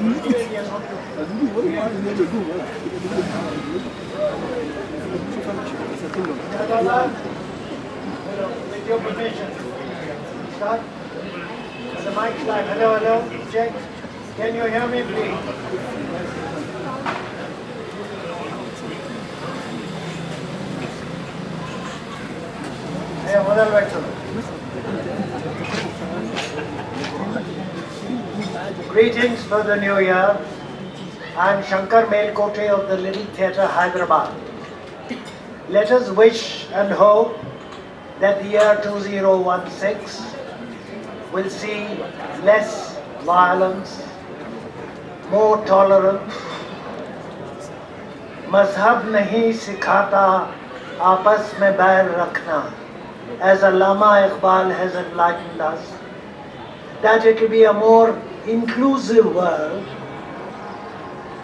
With your permission, start. The mic's live. Hello, hello. Check. Can you hear me, please? Hey, model vector. Greetings for the new year. I am Shankar Melkote of the Little Theatre, Hyderabad. Let us wish and hope that the year 2016 will see less violence, more tolerance. Mazhab nahi sikhata aapas mein bair rakhna, as Allama Iqbal has enlightened us, that it will be a more inclusive world.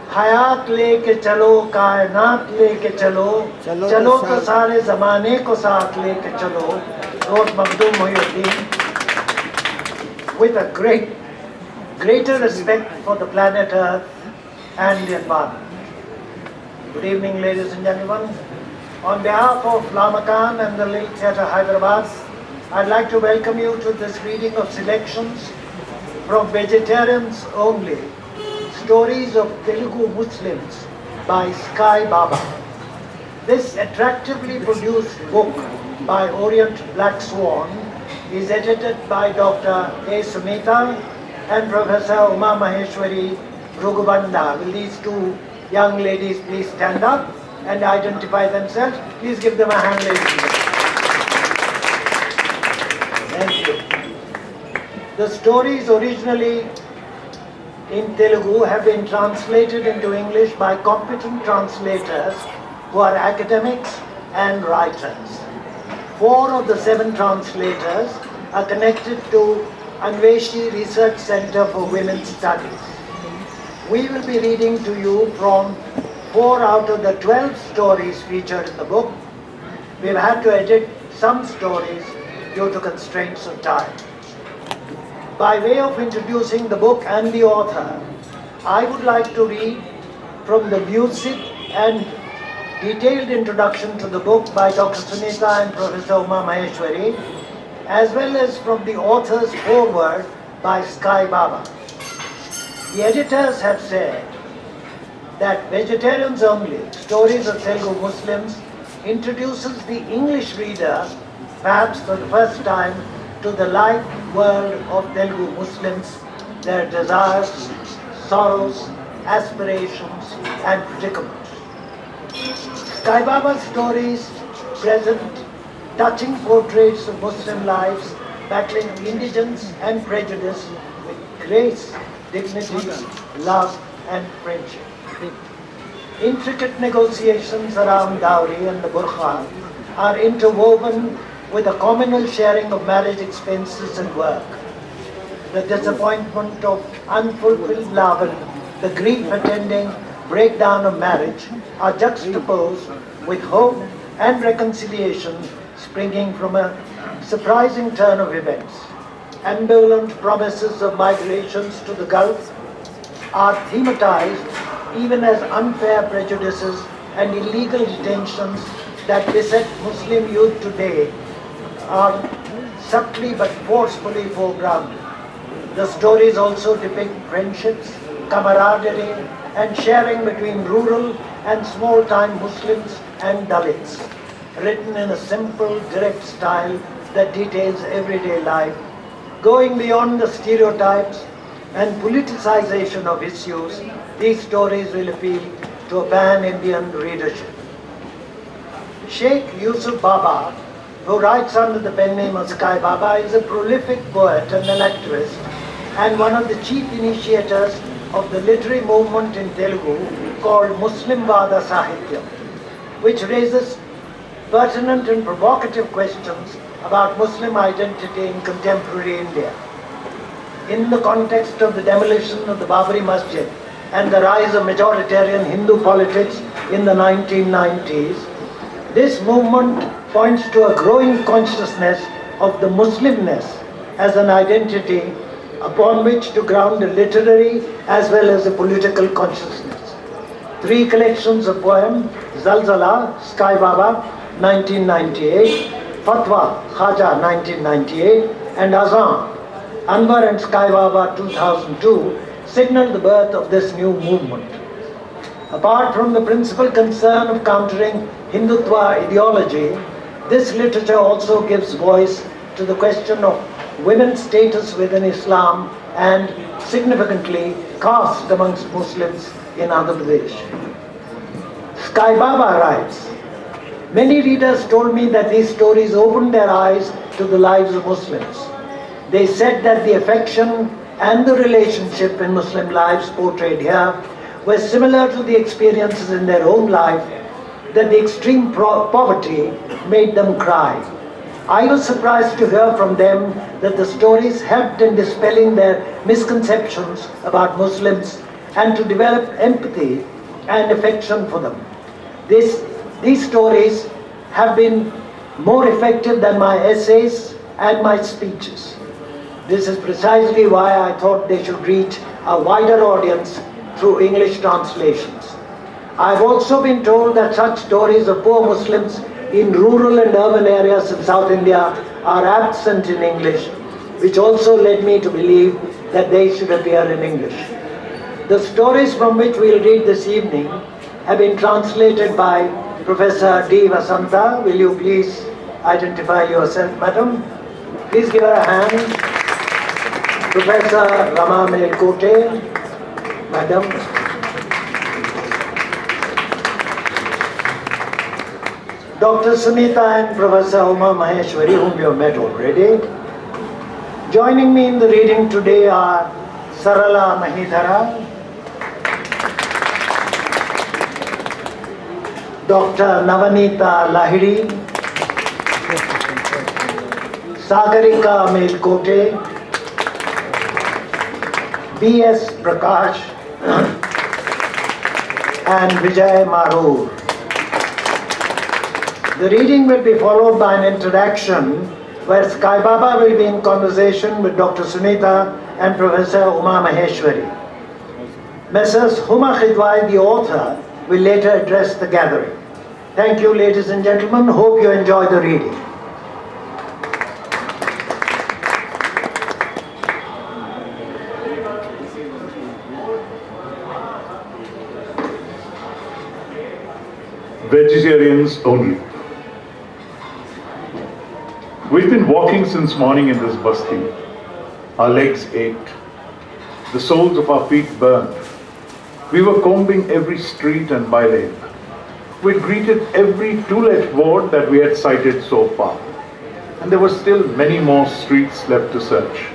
हयात लेके चलो, कायनात लेके चलो, चलो तो सारे ज़माने को साथ लेके चलो. Lord Makhdoom Muhyiddin, with a greater respect for the planet Earth and the environment. Good evening, ladies and gentlemen. On behalf of Lamakan and the Little Theatre Hyderabad, I'd like to welcome you to this reading of selections from Vegetarians Only, Stories of Telugu Muslims by Skybaaba. This attractively produced book by Orient Black Swan is edited by Dr. A. Sumita and Professor Uma Maheshwari Rugubanda. Will these two young ladies please stand up and identify themselves? Please give them a hand, ladies and gentlemen. Thank you. The stories originally in Telugu have been translated into English by competent translators who are academics and writers. 4 of the 7 translators are connected to Anveshi Research Center for Women's Studies. We will be reading to you from 4 out of the 12 stories featured in the book. We've had to edit some stories due to constraints of time. By way of introducing the book and the author, I would like to read from the lucid and detailed introduction to the book by Dr. Sunita and Professor Uma Maheshwari, as well as from the author's foreword by Skybaaba. The editors have said that Vegetarians Only, Stories of Telugu Muslims, introduces the English reader, perhaps for the first time, to the life world of Telugu Muslims, their desires, sorrows, aspirations, and predicaments. Skybaaba's stories present touching portraits of Muslim lives battling indigence and prejudice with grace, dignity, love, and friendship. Intricate negotiations around dowry and the burqa are interwoven with a communal sharing of marriage expenses and work. The disappointment of unfulfilled love and the grief attending breakdown of marriage are juxtaposed with hope and reconciliation springing from a surprising turn of events. Ambivalent promises of migrations to the Gulf are thematized even as unfair prejudices and illegal detentions that beset Muslim youth today are subtly but forcefully foregrounded. The stories also depict friendships, camaraderie, and sharing between rural and small-time Muslims and Dalits, written in a simple, direct style that details everyday life, going beyond the stereotypes and politicization of issues. These stories will appeal to a pan-Indian readership. Sheikh Yusuf Baaba, who writes under the pen name of Skybaaba, is a prolific poet and an activist and one of the chief initiators of the literary movement in Telugu called Muslim Sahitya, which raises pertinent and provocative questions about Muslim identity in contemporary India. In the context of the demolition of the Babri Masjid and the rise of majoritarian Hindu politics in the 1990s, this movement points to a growing consciousness of the Muslimness as an identity upon which to ground a literary as well as a political consciousness. 3 collections of poems: Zalzala, Skybaaba, 1998, Fatwa, Khaja, 1998, and Azam, Anwar and Skybaaba, 2002, signaled the birth of this new movement. Apart from the principal concern of countering Hindutva ideology, this literature also gives voice to the question of women's status within Islam and, significantly, caste amongst Muslims in Andhra Pradesh. Skybaaba writes, "Many readers told me that these stories opened their eyes to the lives of Muslims. They said that the affection and the relationship in Muslim lives portrayed here were similar to the experiences in their own life, that the extreme poverty made them cry. I was surprised to hear from them that the stories helped in dispelling their misconceptions about Muslims and to develop empathy and affection for them. These stories have been more effective than my essays and my speeches. This is precisely why I thought they should reach a wider audience through English translations. I've also been told that such stories of poor Muslims in rural and urban areas in South India are absent in English, which also led me to believe that they should appear in English. The stories from which we'll read this evening have been translated by Professor D. Vasanta. Will you please identify yourself, madam? Please give her a hand. Professor Rama Melkote, madam. Dr. Sunita and Professor Uma Maheshwari, whom you have met already. Joining me in the reading today are Sarala Mahidhara, Dr. Navanita Lahiri, Sagarika Melkote, B.S. Prakash, and Vijay Marur. The reading will be followed by an introduction where Skybaaba will be in conversation with Dr. Sunita and Professor Uma Maheshwari. Messrs. Huma Khidwai, the author, will later address the gathering. Thank you, ladies and gentlemen. Hope you enjoy the reading. Vegetarians only. We've been walking since morning in this basti. Our legs ached. The soles of our feet burned. We were combing every street and bylane. We'd greeted every two-let board that we had sighted so far. And there were still many more streets left to search.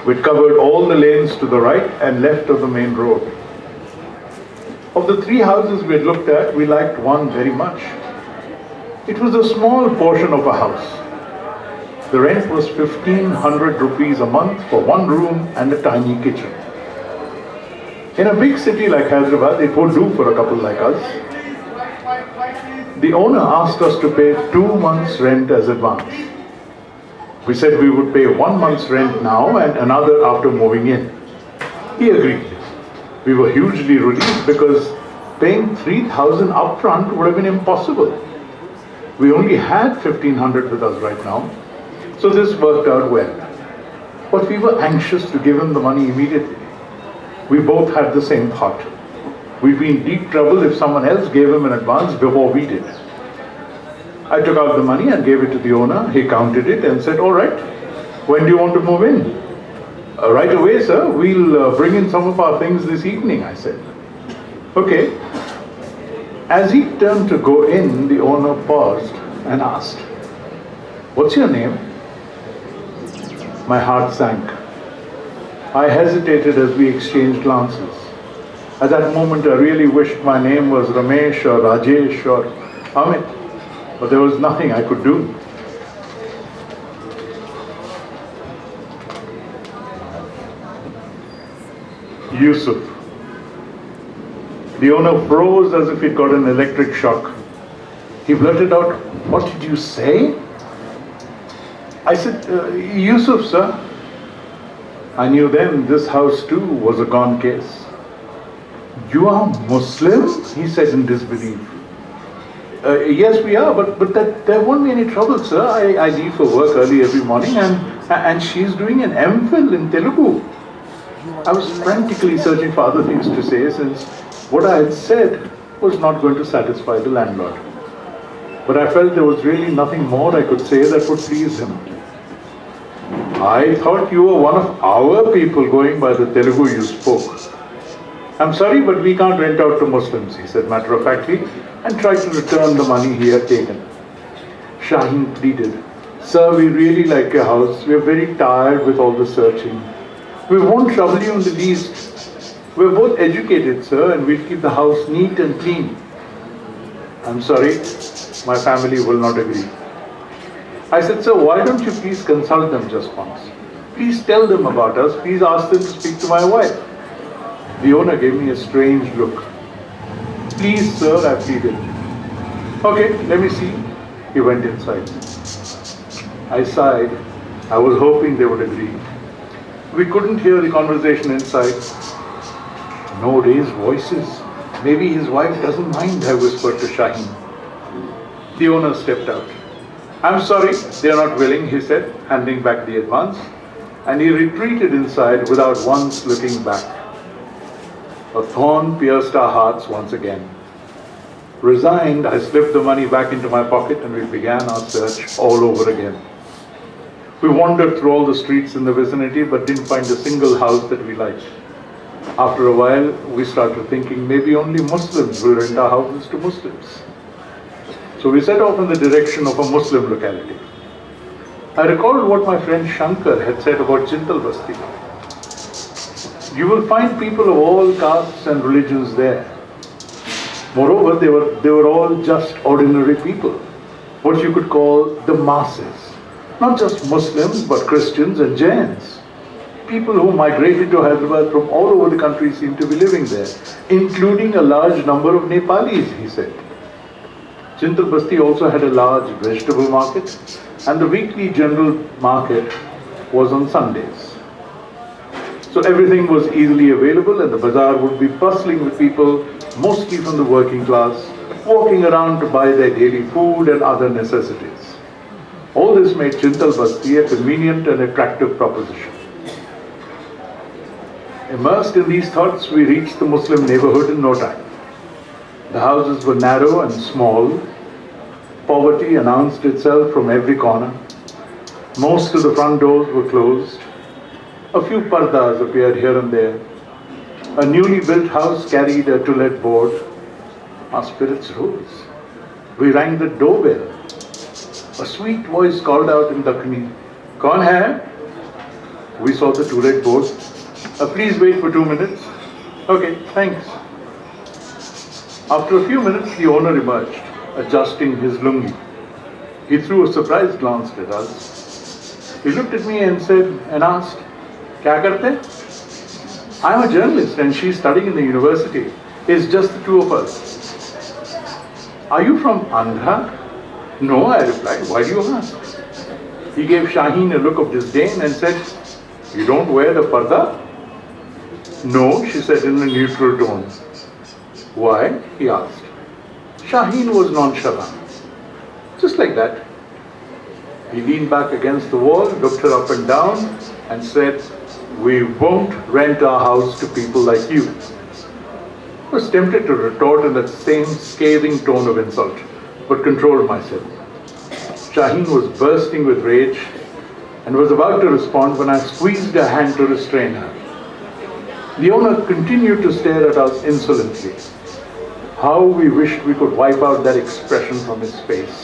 We'd covered all the lanes to the right and left of the main road. Of the 3 houses we had looked at, we liked one very much. It was a small portion of a house. The rent was 1,500 rupees a month for 1 room and a tiny kitchen. In a big city like Hyderabad, it would do for a couple like us. The owner asked us to pay 2 months' rent as advance. We said we would pay 1 month's rent now and another after moving in. He agreed. We were hugely relieved because paying 3,000 upfront would have been impossible. We only had 1,500 with us right now, so this worked out well. But we were anxious to give him the money immediately. We both had the same thought. We'd be in deep trouble if someone else gave him an advance before we did. I took out the money and gave it to the owner. He counted it and said, "All right, when do you want to move in?" "Right away, sir. We'll bring in some of our things this evening," I said. "Okay." As he turned to go in, the owner paused and asked, "What's your name?" My heart sank. I hesitated as we exchanged glances. At that moment, I really wished my name was Ramesh or Rajesh or Amit, but there was nothing I could do. Yusuf. The owner froze as if he'd got an electric shock. He blurted out, "What did you say?" I said, "Yusuf, sir." I knew then this house too was a gone case. You are Muslim? He said in disbelief. Yes, we are, but there won't be any trouble, sir. I leave for work early every morning and she's doing an MPhil in Telugu. I was frantically searching for other things to say since what I had said was not going to satisfy the landlord. But I felt there was really nothing more I could say that would please him. I thought you were one of our people going by the Telugu you spoke. I'm sorry, but we can't rent out to Muslims, he said matter-of-factly, and tried to return the money he had taken. Shaheen pleaded, Sir, we really like your house. We're very tired with all the searching. We won't trouble you in the least. We're both educated, sir, and we'll keep the house neat and clean. I'm sorry, my family will not agree. I said, sir, why don't you please consult them just once? Please tell them about us. Please ask them to speak to my wife. The owner gave me a strange look. Please, sir, I pleaded. Okay, let me see. He went inside. I sighed. I was hoping they would agree. We couldn't hear the conversation inside. No raised voices. Maybe his wife doesn't mind, I whispered to Shaheen. The owner stepped out. I'm sorry, they are not willing, he said, handing back the advance, and he retreated inside without once looking back. A thorn pierced our hearts once again. Resigned, I slipped the money back into my pocket and we began our search all over again. We wandered through all the streets in the vicinity but didn't find a single house that we liked. After a while, we started thinking maybe only Muslims will rent our houses to Muslims. So we set off in the direction of a Muslim locality. I recalled what my friend Shankar had said about Chintal Basti. You will find people of all castes and religions there. Moreover, they were all just ordinary people, what you could call the masses. Not just Muslims, but Christians and Jains. People who migrated to Hyderabad from all over the country seem to be living there, including a large number of Nepalis, he said. Chintal Basti also had a large vegetable market, and the weekly general market was on Sundays. So everything was easily available and the bazaar would be bustling with people, mostly from the working class, walking around to buy their daily food and other necessities. All this made Chintal Basti a convenient and attractive proposition. Immersed in these thoughts, we reached the Muslim neighborhood in no time. The houses were narrow and small. Poverty announced itself from every corner. Most of the front doors were closed. A few pardas appeared here and there. A newly built house carried a to-let board. Our spirits rose. We rang the doorbell. A sweet voice called out in Dakkani, "Kaun hai?" We saw the to-let board. Please wait for 2 minutes. Okay, thanks. After a few minutes, the owner emerged, adjusting his lungi. He threw a surprised glance at us. He looked at me and asked, "Kya karte?" I'm a journalist and she's studying in the university. It's just the two of us. Are you from Andhra? No, I replied. Why do you ask? He gave Shaheen a look of disdain and said, "You don't wear the parda?" No, she said in a neutral tone. Why? He asked. Shaheen was nonchalant. Just like that. He leaned back against the wall, looked her up and down, and said, "We won't rent our house to people like you." I was tempted to retort in that same scathing tone of insult, but controlled myself. Shaheen was bursting with rage and was about to respond when I squeezed her hand to restrain her. The owner continued to stare at us insolently. How we wished we could wipe out that expression from his face.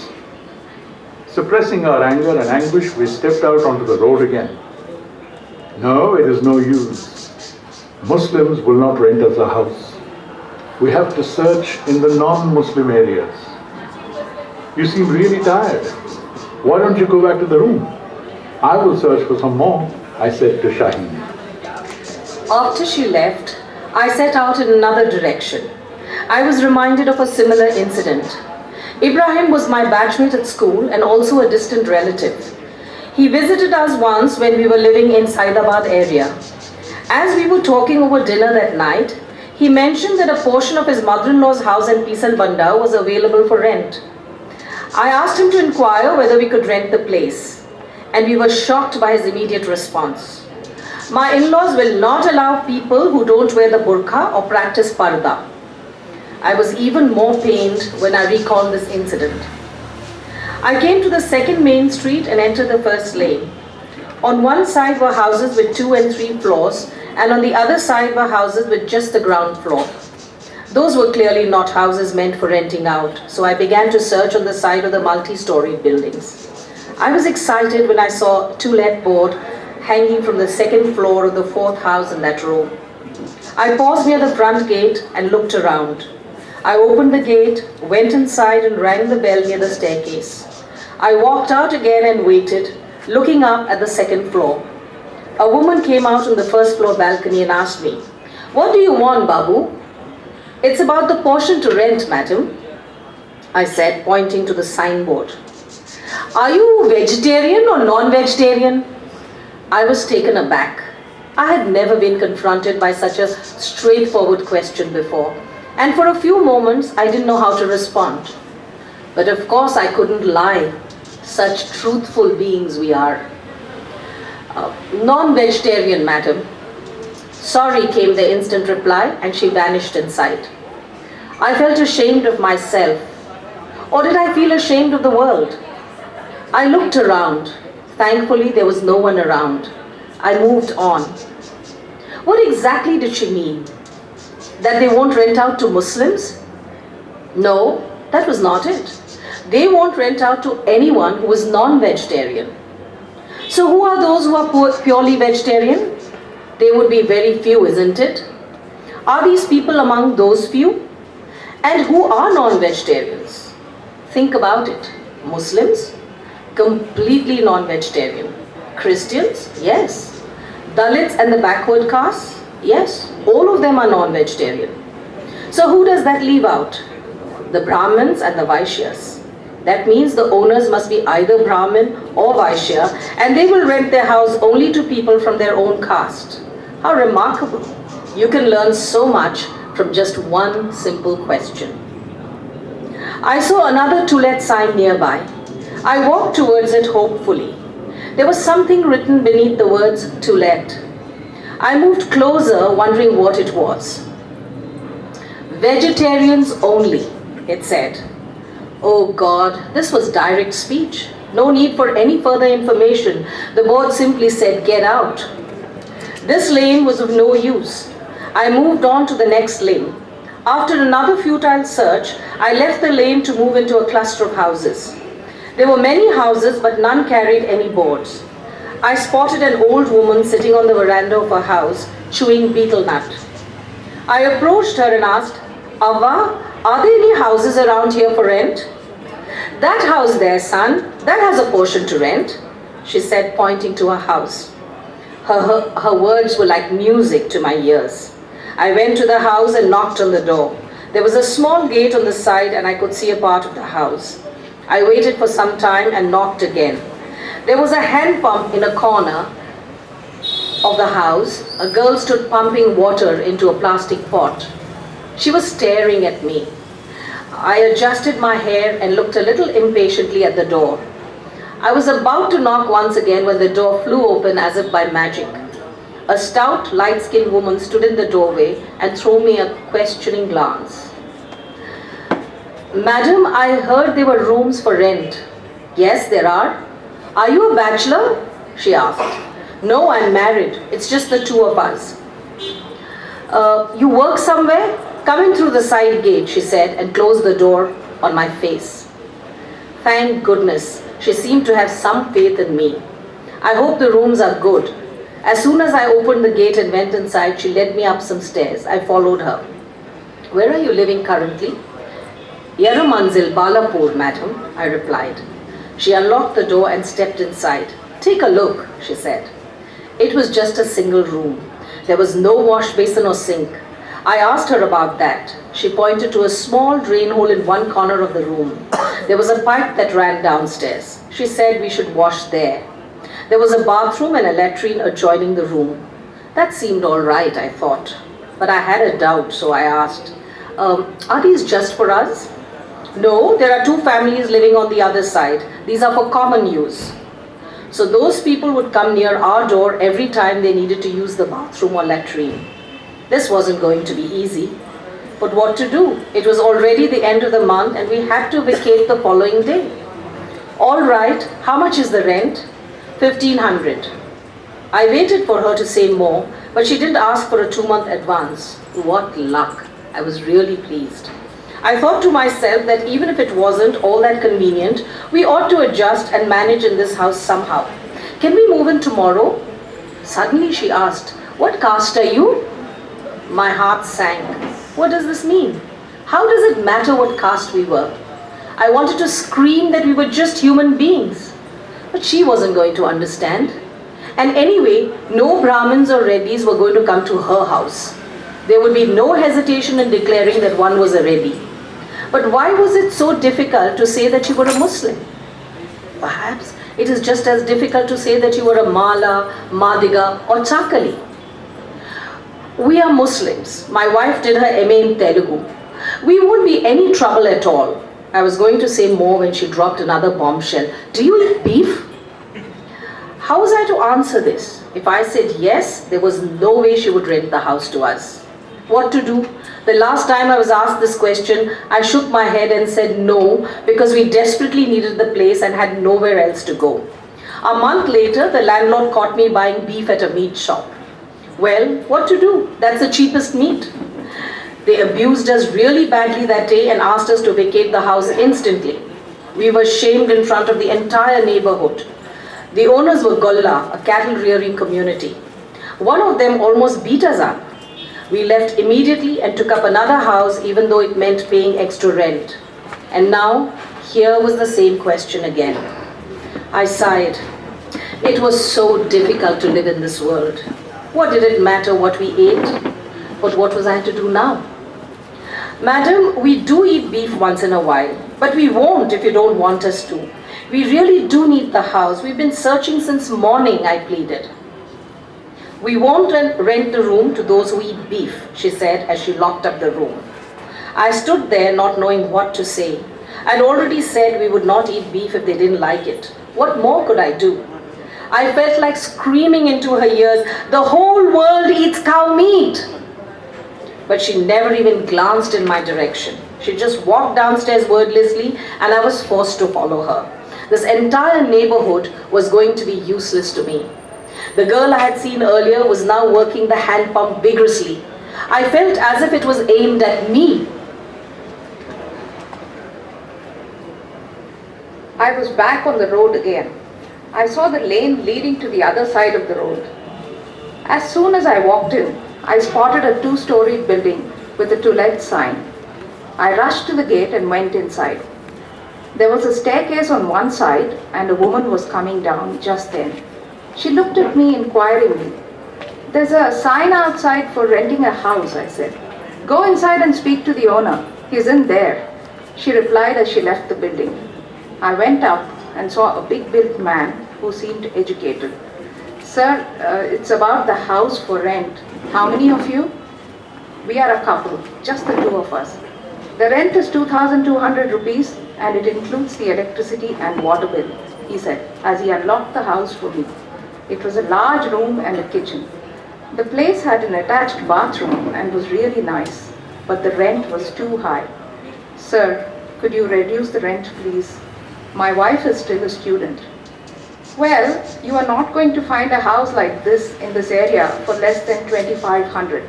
Suppressing our anger and anguish, we stepped out onto the road again. No, it is no use. Muslims will not rent us a house. We have to search in the non-Muslim areas. You seem really tired. Why don't you go back to the room? I will search for some more, I said to Shaheen. After she left, I set out in another direction. I was reminded of a similar incident. Ibrahim was my batchmate at school and also a distant relative. He visited us once when we were living in Skybaaba area. As we were talking over dinner that night, he mentioned that a portion of his mother-in-law's house in Banda was available for rent. I asked him to inquire whether we could rent the place, and we were shocked by his immediate response. My in-laws will not allow people who don't wear the burqa or practice parda. I was even more pained when I recalled this incident. I came to the second main street and entered the first lane. On one side were houses with 2 and 3 floors, and on the other side were houses with just the ground floor. Those were clearly not houses meant for renting out, so I began to search on the side of the multi-storied buildings. I was excited when I saw a to-let board hanging from the second floor of the 4th house in that row. I paused near the front gate and looked around. I opened the gate, went inside and rang the bell near the staircase. I walked out again and waited, looking up at the second floor. A woman came out on the first floor balcony and asked me, "What do you want, Babu?" "It's about the portion to rent, madam," I said, pointing to the signboard. "Are you vegetarian or non-vegetarian?" I was taken aback. I had never been confronted by such a straightforward question before, and for a few moments I didn't know how to respond. But of course I couldn't lie. Such truthful beings we are. "Non-vegetarian, madam." "Sorry," came the instant reply, and she vanished inside. I felt ashamed of myself. Or did I feel ashamed of the world? I looked around. Thankfully, there was no one around. I moved on. What exactly did she mean? That they won't rent out to Muslims? No, that was not it. They won't rent out to anyone who is non-vegetarian. So who are those who are purely vegetarian? They would be very few, isn't it? Are these people among those few? And who are non-vegetarians? Think about it. Muslims? Completely non-vegetarian. Christians? Yes. Dalits and the backward castes? Yes. All of them are non-vegetarian. So who does that leave out? The Brahmins and the Vaishyas. That means the owners must be either Brahmin or Vaishya, and they will rent their house only to people from their own caste. How remarkable. You can learn so much from just one simple question. I saw another to-let sign nearby. I walked towards it hopefully. There was something written beneath the words "to let." I moved closer, wondering what it was. "Vegetarians only," it said. Oh God, this was direct speech. No need for any further information. The board simply said, "Get out." This lane was of no use. I moved on to the next lane. After another futile search, I left the lane to move into a cluster of houses. There were many houses, but none carried any boards. I spotted an old woman sitting on the veranda of her house, chewing betel nut. I approached her and asked, "Ava, are there any houses around here for rent?" "That house there, son, that has a portion to rent," she said, pointing to her house. Her words were like music to my ears. I went to the house and knocked on the door. There was a small gate on the side and I could see a part of the house. I waited for some time and knocked again. There was a hand pump in a corner of the house. A girl stood pumping water into a plastic pot. She was staring at me. I adjusted my hair and looked a little impatiently at the door. I was about to knock once again when the door flew open as if by magic. A stout, light-skinned woman stood in the doorway and threw me a questioning glance. "Madam, I heard there were rooms for rent." "Yes, there are." "Are you a bachelor?" she asked. "No, I'm married. It's just the two of us." You work somewhere? "Come in through the side gate," she said, and closed the door on my face. Thank goodness, she seemed to have some faith in me. I hope the rooms are good. As soon as I opened the gate and went inside, she led me up some stairs. I followed her. "Where are you living currently?" "Yaramanzil, Balapur, madam," I replied. She unlocked the door and stepped inside. "Take a look," she said. It was just a single room. There was no wash basin or sink. I asked her about that. She pointed to a small drain hole in one corner of the room. There was a pipe that ran downstairs. She said we should wash there. There was a bathroom and a latrine adjoining the room. That seemed all right, I thought. But I had a doubt, so I asked, are these just for us? No, there are 2 families living on the other side. These are for common use. So those people would come near our door every time they needed to use the bathroom or latrine. This wasn't going to be easy. But what to do? It was already the end of the month and we had to vacate the following day. All right, how much is the rent? 1,500. I waited for her to say more, but she didn't ask for a 2-month advance. What luck! I was really pleased. I thought to myself that even if it wasn't all that convenient, we ought to adjust and manage in this house somehow. Can we move in tomorrow? Suddenly she asked, what caste are you? My heart sank. What does this mean? How does it matter what caste we were? I wanted to scream that we were just human beings. But she wasn't going to understand. And anyway, no Brahmins or Reddis were going to come to her house. There would be no hesitation in declaring that one was a Reddy. But why was it so difficult to say that you were a Muslim? Perhaps it is just as difficult to say that you were a Mala, Madiga or Chakali. We are Muslims. My wife did her MA in Telugu. We won't be any trouble at all. I was going to say more when she dropped another bombshell. Do you eat beef? How was I to answer this? If I said yes, there was no way she would rent the house to us. What to do? The last time I was asked this question, I shook my head and said no because we desperately needed the place and had nowhere else to go. A month later, the landlord caught me buying beef at a meat shop. Well, what to do? That's the cheapest meat. They abused us really badly that day and asked us to vacate the house instantly. We were shamed in front of the entire neighborhood. The owners were Golla, a cattle rearing community. One of them almost beat us up. We left immediately and took up another house even though it meant paying extra rent. And now, here was the same question again. I sighed. It was so difficult to live in this world. What did it matter what we ate? But what was I to do now? Madam, we do eat beef once in a while, but we won't if you don't want us to. We really do need the house. We've been searching since morning, I pleaded. We won't rent the room to those who eat beef, she said as she locked up the room. I stood there not knowing what to say. I'd already said we would not eat beef if they didn't like it. What more could I do? I felt like screaming into her ears, the whole world eats cow meat. But she never even glanced in my direction. She just walked downstairs wordlessly and I was forced to follow her. This entire neighborhood was going to be useless to me. The girl I had seen earlier was now working the hand pump vigorously. I felt as if it was aimed at me. I was back on the road again. I saw the lane leading to the other side of the road. As soon as I walked in, I spotted a 2-storied building with a "To Let" sign. I rushed to the gate and went inside. There was a staircase on one side and a woman was coming down just then. She looked at me inquiringly. "There's a sign outside for renting a house," I said. "Go inside and speak to the owner. He's in there," she replied as she left the building. I went up and saw a big-built man who seemed educated. "Sir, it's about the house for rent. How many of you?" "We are a couple, just the 2 of us. The rent is 2,200 rupees and it includes the electricity and water bill," he said as he unlocked the house for me. It was a large room and a kitchen. The place had an attached bathroom and was really nice, but the rent was too high. "Sir, could you reduce the rent, please? My wife is still a student." "Well, you are not going to find a house like this in this area for less than 2,500,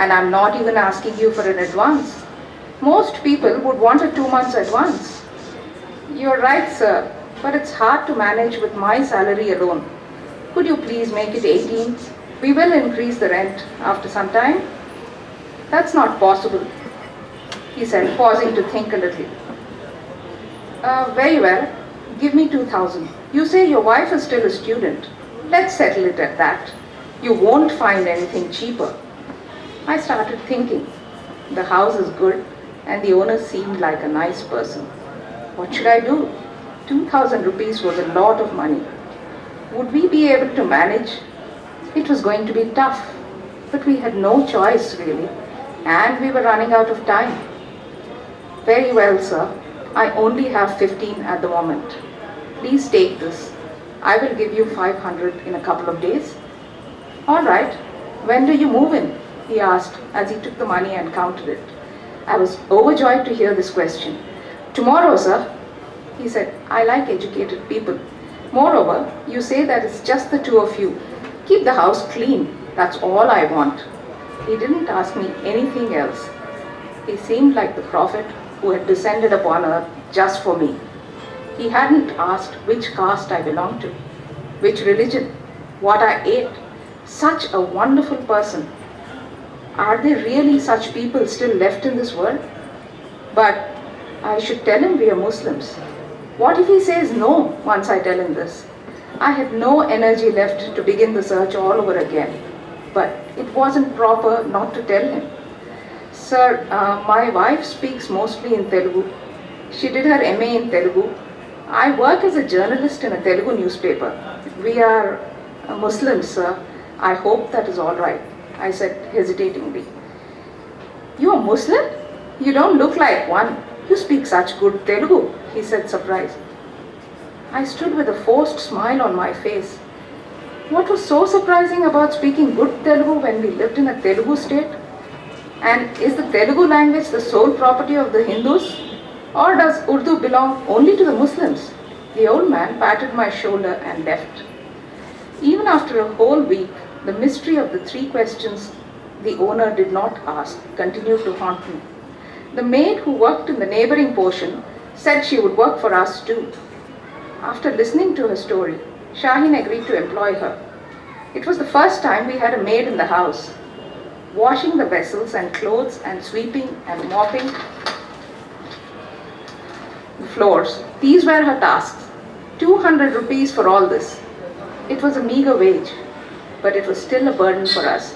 and I'm not even asking you for an advance. Most people would want a 2 months advance." "You're right, sir, but it's hard to manage with my salary alone. Could you please make it 18? We will increase the rent after some time." "That's not possible," he said, pausing to think a little. Very well, give me 2,000. You say your wife is still a student. Let's settle it at that. You won't find anything cheaper." I started thinking. The house is good and the owner seemed like a nice person. What should I do? 2,000 rupees was a lot of money. Would we be able to manage? It was going to be tough, but we had no choice really, and we were running out of time. Very well, sir. I only have 15 at the moment. Please take this. I will give you 500 in a couple of days. All right. When do you move in? He asked as he took the money and counted it. I was overjoyed to hear this question. Tomorrow, sir. He said, I like educated people. Moreover, you say that it's just the two of you. Keep the house clean. That's all I want. He didn't ask me anything else. He seemed like the prophet who had descended upon earth just for me. He hadn't asked which caste I belonged to, which religion, what I ate. Such a wonderful person. Are there really such people still left in this world? But I should tell him we are Muslims. What if he says no once I tell him this? I had no energy left to begin the search all over again. But it wasn't proper not to tell him. Sir, my wife speaks mostly in Telugu. She did her MA in Telugu. I work as a journalist in a Telugu newspaper. We are Muslims, sir. I hope that is all right, I said hesitatingly. You are Muslim? You don't look like one. You speak such good Telugu, he said surprised. I stood with a forced smile on my face. What was so surprising about speaking good Telugu when we lived in a Telugu state? And is the Telugu language the sole property of the Hindus? Or does Urdu belong only to the Muslims? The old man patted my shoulder and left. Even after a whole week, the mystery of the 3 questions the owner did not ask continued to haunt me. The maid who worked in the neighboring portion said she would work for us too. After listening to her story, Shaheen agreed to employ her. It was the first time we had a maid in the house. Washing the vessels and clothes and sweeping and mopping the floors, these were her tasks. 200 rupees for all this. It was a meager wage, but it was still a burden for us.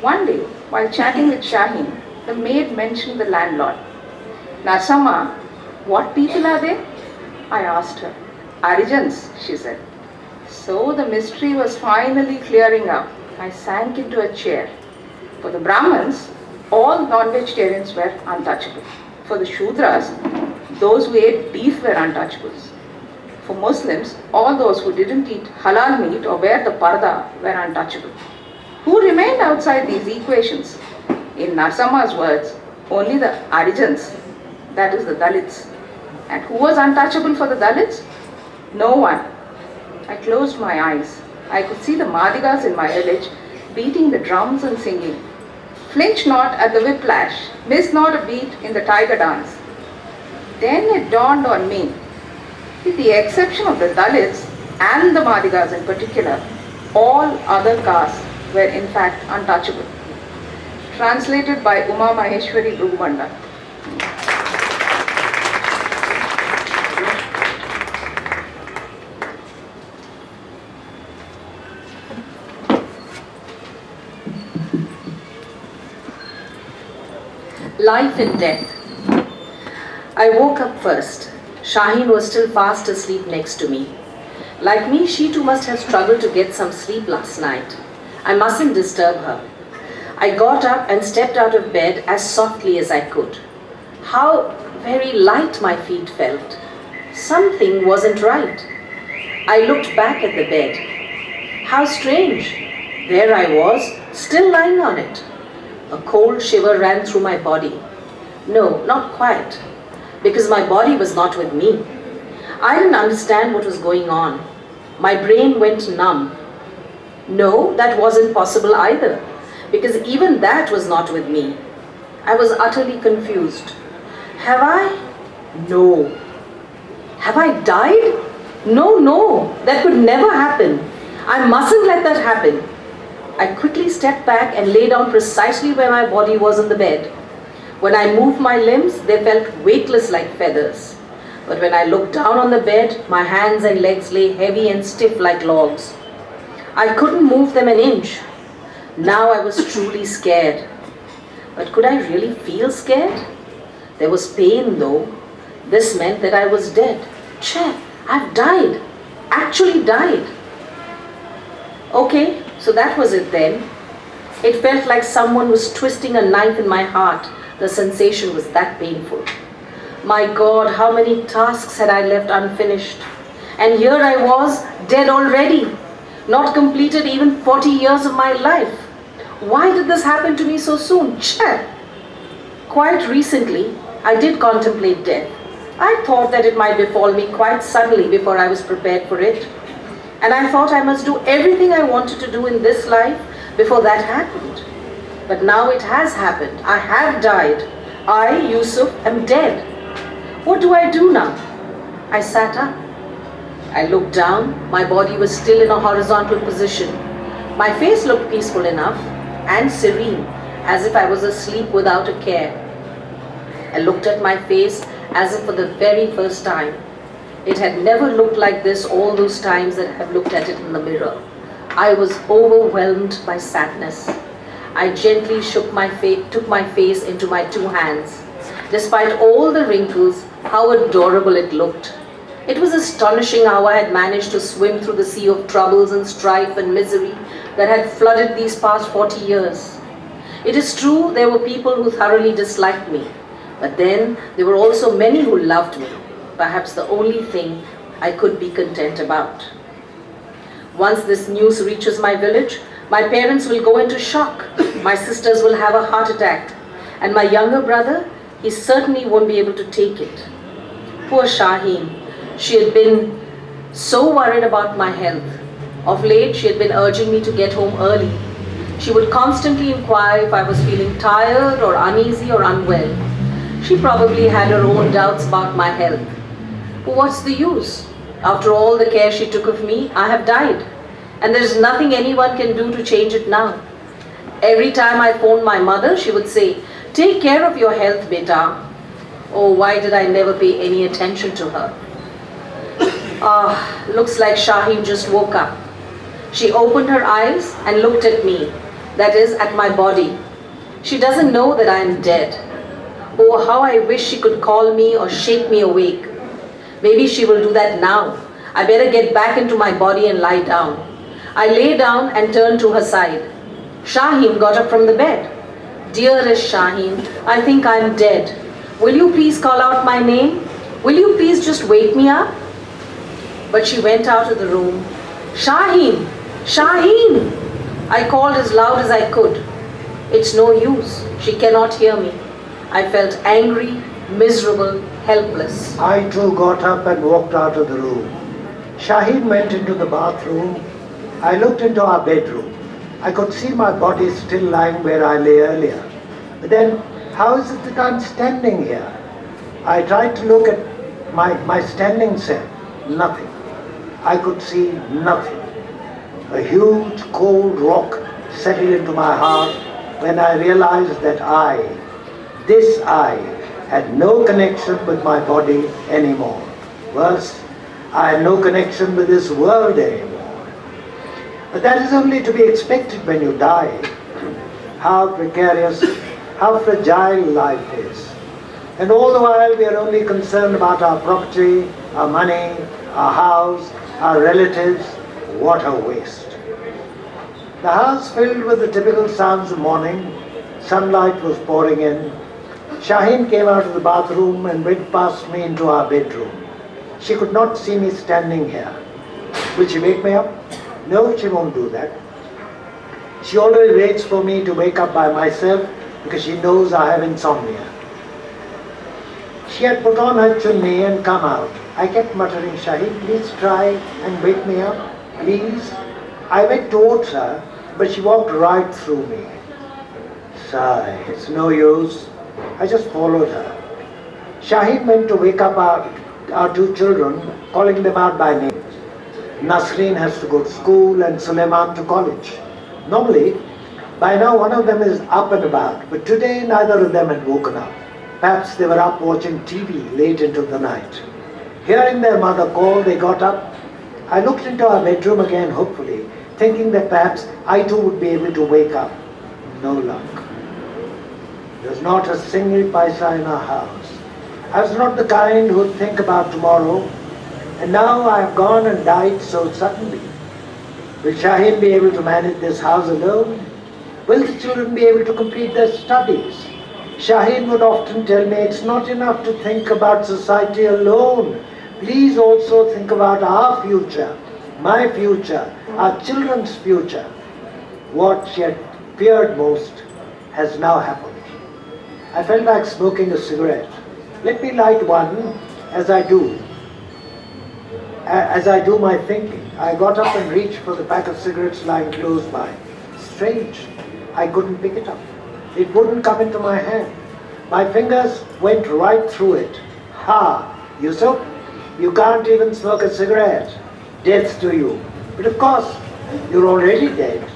One day, while chatting with Shaheen, the maid mentioned the landlord. Narsama, what people are they? I asked her. Arijans, she said. So the mystery was finally clearing up. I sank into a chair. For the Brahmins, all non-vegetarians were untouchable. For the Shudras, those who ate beef were untouchables. For Muslims, all those who didn't eat halal meat or wear the parda were untouchable. Who remained outside these equations? In Narsama's words, only the Arijans, that is the Dalits. And who was untouchable for the Dalits? No one. I closed my eyes. I could see the Madigas in my village beating the drums and singing. Flinch not at the whiplash, miss not a beat in the tiger dance. Then it dawned on me, with the exception of the Dalits and the Madigas in particular, all other castes were in fact untouchable. Translated by Uma Maheshwari Brugubanda. Life and death. I woke up first. Shaheen was still fast asleep next to me. Like me, she too must have struggled to get some sleep last night. I mustn't disturb her. I got up and stepped out of bed as softly as I could. How very light my feet felt. Something wasn't right. I looked back at the bed. How strange. There I was, still lying on it. A cold shiver ran through my body. No, not quite, because my body was not with me. I didn't understand what was going on. My brain went numb. No, that wasn't possible either, because even that was not with me. I was utterly confused. Have I? No. Have I died? No, that could never happen. I mustn't let that happen. I quickly stepped back and lay down precisely where my body was on the bed. When I moved my limbs, they felt weightless like feathers. But when I looked down on the bed, my hands and legs lay heavy and stiff like logs. I couldn't move them an inch. Now I was truly scared. But could I really feel scared? There was pain though. This meant that I was dead. Che, I've died. Actually died. Okay, so that was it then. It felt like someone was twisting a knife in my heart. The sensation was that painful. My God, how many tasks had I left unfinished? And here I was, dead already, not completed even 40 years of my life. Why did this happen to me so soon? Cheh! Quite recently, I did contemplate death. I thought that it might befall me quite suddenly before I was prepared for it. And I thought I must do everything I wanted to do in this life before that happened. But now it has happened. I have died. I, Yusuf, am dead. What do I do now? I sat up. I looked down. My body was still in a horizontal position. My face looked peaceful enough and serene, as if I was asleep without a care. I looked at my face as if for the very first time. It had never looked like this all those times that I have looked at it in the mirror. I was overwhelmed by sadness. I gently took my face into my two hands. Despite all the wrinkles, how adorable it looked. It was astonishing how I had managed to swim through the sea of troubles and strife and misery that had flooded these past 40 years. It is true there were people who thoroughly disliked me, but then there were also many who loved me, perhaps the only thing I could be content about. Once this news reaches my village, my parents will go into shock, my sisters will have a heart attack, and my younger brother, he certainly won't be able to take it. Poor Shaheen, she had been so worried about my health. Of late, she had been urging me to get home early. She would constantly inquire if I was feeling tired or uneasy or unwell. She probably had her own doubts about my health. But what's the use? After all the care she took of me, I have died. And there is nothing anyone can do to change it now. Every time I phoned my mother, she would say, "Take care of your health, beta." Oh, why did I never pay any attention to her? Looks like Shaheen just woke up. She opened her eyes and looked at me, that is, at my body. She doesn't know that I am dead. Oh, how I wish she could call me or shake me awake. Maybe she will do that now. I better get back into my body and lie down. I lay down and turned to her side. Shaheen got up from the bed. "Dearest Shaheen, I think I am dead. Will you please call out my name? Will you please just wake me up?" But she went out of the room. "Shaheen! Shaheen!" I called as loud as I could. It's no use. She cannot hear me. I felt angry, miserable, helpless. I too got up and walked out of the room. Shaheen went into the bathroom. I looked into our bedroom. I could see my body still lying where I lay earlier. But then, how is it that I'm standing here? I tried to look at my standing set. Nothing. I could see nothing. A huge cold rock settled into my heart when I realized that this I, had no connection with my body anymore. Worse, I had no connection with this world anymore. But that is only to be expected when you die. How precarious, how fragile life is. And all the while we are only concerned about our property, our money, our house, our relatives. What a waste. The house filled with the typical sounds of morning. Sunlight was pouring in. Shaheen came out of the bathroom and went past me into our bedroom. She could not see me standing here. Will she wake me up? No, she won't do that. She always waits for me to wake up by myself because she knows I have insomnia. She had put on her chunni and come out. I kept muttering, "Shaheen, please try and wake me up, please." I went towards her, but she walked right through me. Sigh, it's no use. I just followed her. Shaheen went to wake up our two children, calling them out by name. Nasreen has to go to school and Suleiman to college. Normally, by now one of them is up and about, but today neither of them had woken up. Perhaps they were up watching TV late into the night. Hearing their mother call, they got up. I looked into our bedroom again, hopefully, thinking that perhaps I too would be able to wake up. No luck. There's not a single paisa in our house. I was not the kind who would think about tomorrow, and now I have gone and died so suddenly. Will Shaheen be able to manage this house alone? Will the children be able to complete their studies? Shaheen would often tell me it's not enough to think about society alone. Please also think about our future, my future, our children's future. What she had feared most has now happened. I felt like smoking a cigarette. Let me light one as I do. As I do my thinking, I got up and reached for the pack of cigarettes lying close by. Strange, I couldn't pick it up. It wouldn't come into my hand. My fingers went right through it. Ha, Yusuf, you can't even smoke a cigarette. Death to you. But of course, you're already dead.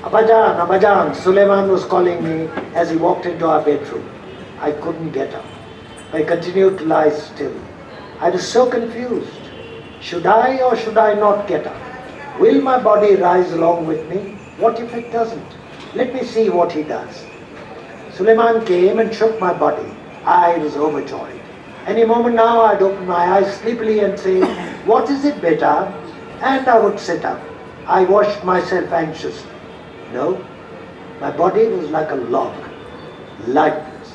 Abbajan, Suleiman was calling me as he walked into our bedroom. I couldn't get up. I continued to lie still. I was so confused. Should I or should I not get up? Will my body rise along with me? What if it doesn't? Let me see what he does. Suleiman came and shook my body. I was overjoyed. Any moment now I'd open my eyes sleepily and say, "What is it, beta?" And I would sit up. I washed myself anxiously. No, my body was like a log, lifeless.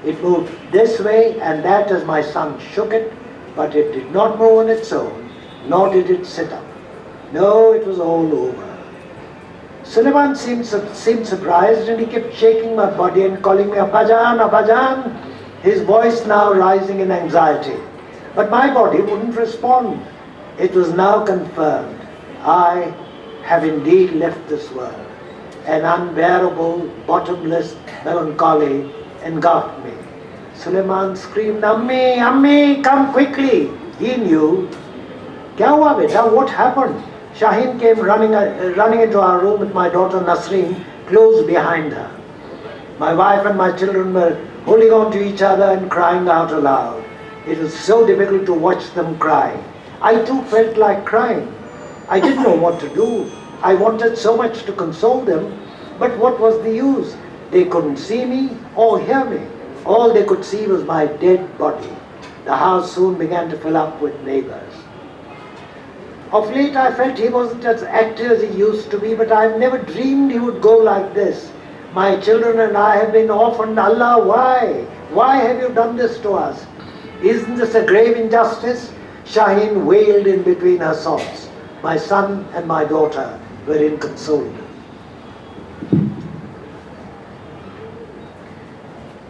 It moved this way and that as my son shook it, but it did not move on its own, nor did it sit up. No, it was all over. Suleiman seemed surprised and he kept shaking my body and calling me Abbajan, Abbajan, his voice now rising in anxiety. But my body wouldn't respond. It was now confirmed. I have indeed left this world. An unbearable, bottomless melancholy engulfed me. Suleiman screamed, Ammi, Ammi, come quickly. He knew. Kya hua beta? What happened? Shaheen came running into our room with my daughter Nasreen close behind her. My wife and my children were holding on to each other and crying out aloud. It was so difficult to watch them cry. I too felt like crying. I didn't know what to do. I wanted so much to console them, but what was the use? They couldn't see me or hear me. All they could see was my dead body. The house soon began to fill up with neighbors. Of late I felt he wasn't as active as he used to be, but I've never dreamed he would go like this. My children and I have been orphaned. Allah, why? Why have you done this to us? Isn't this a grave injustice? Shaheen wailed in between her sobs. My son and my daughter were inconsolable.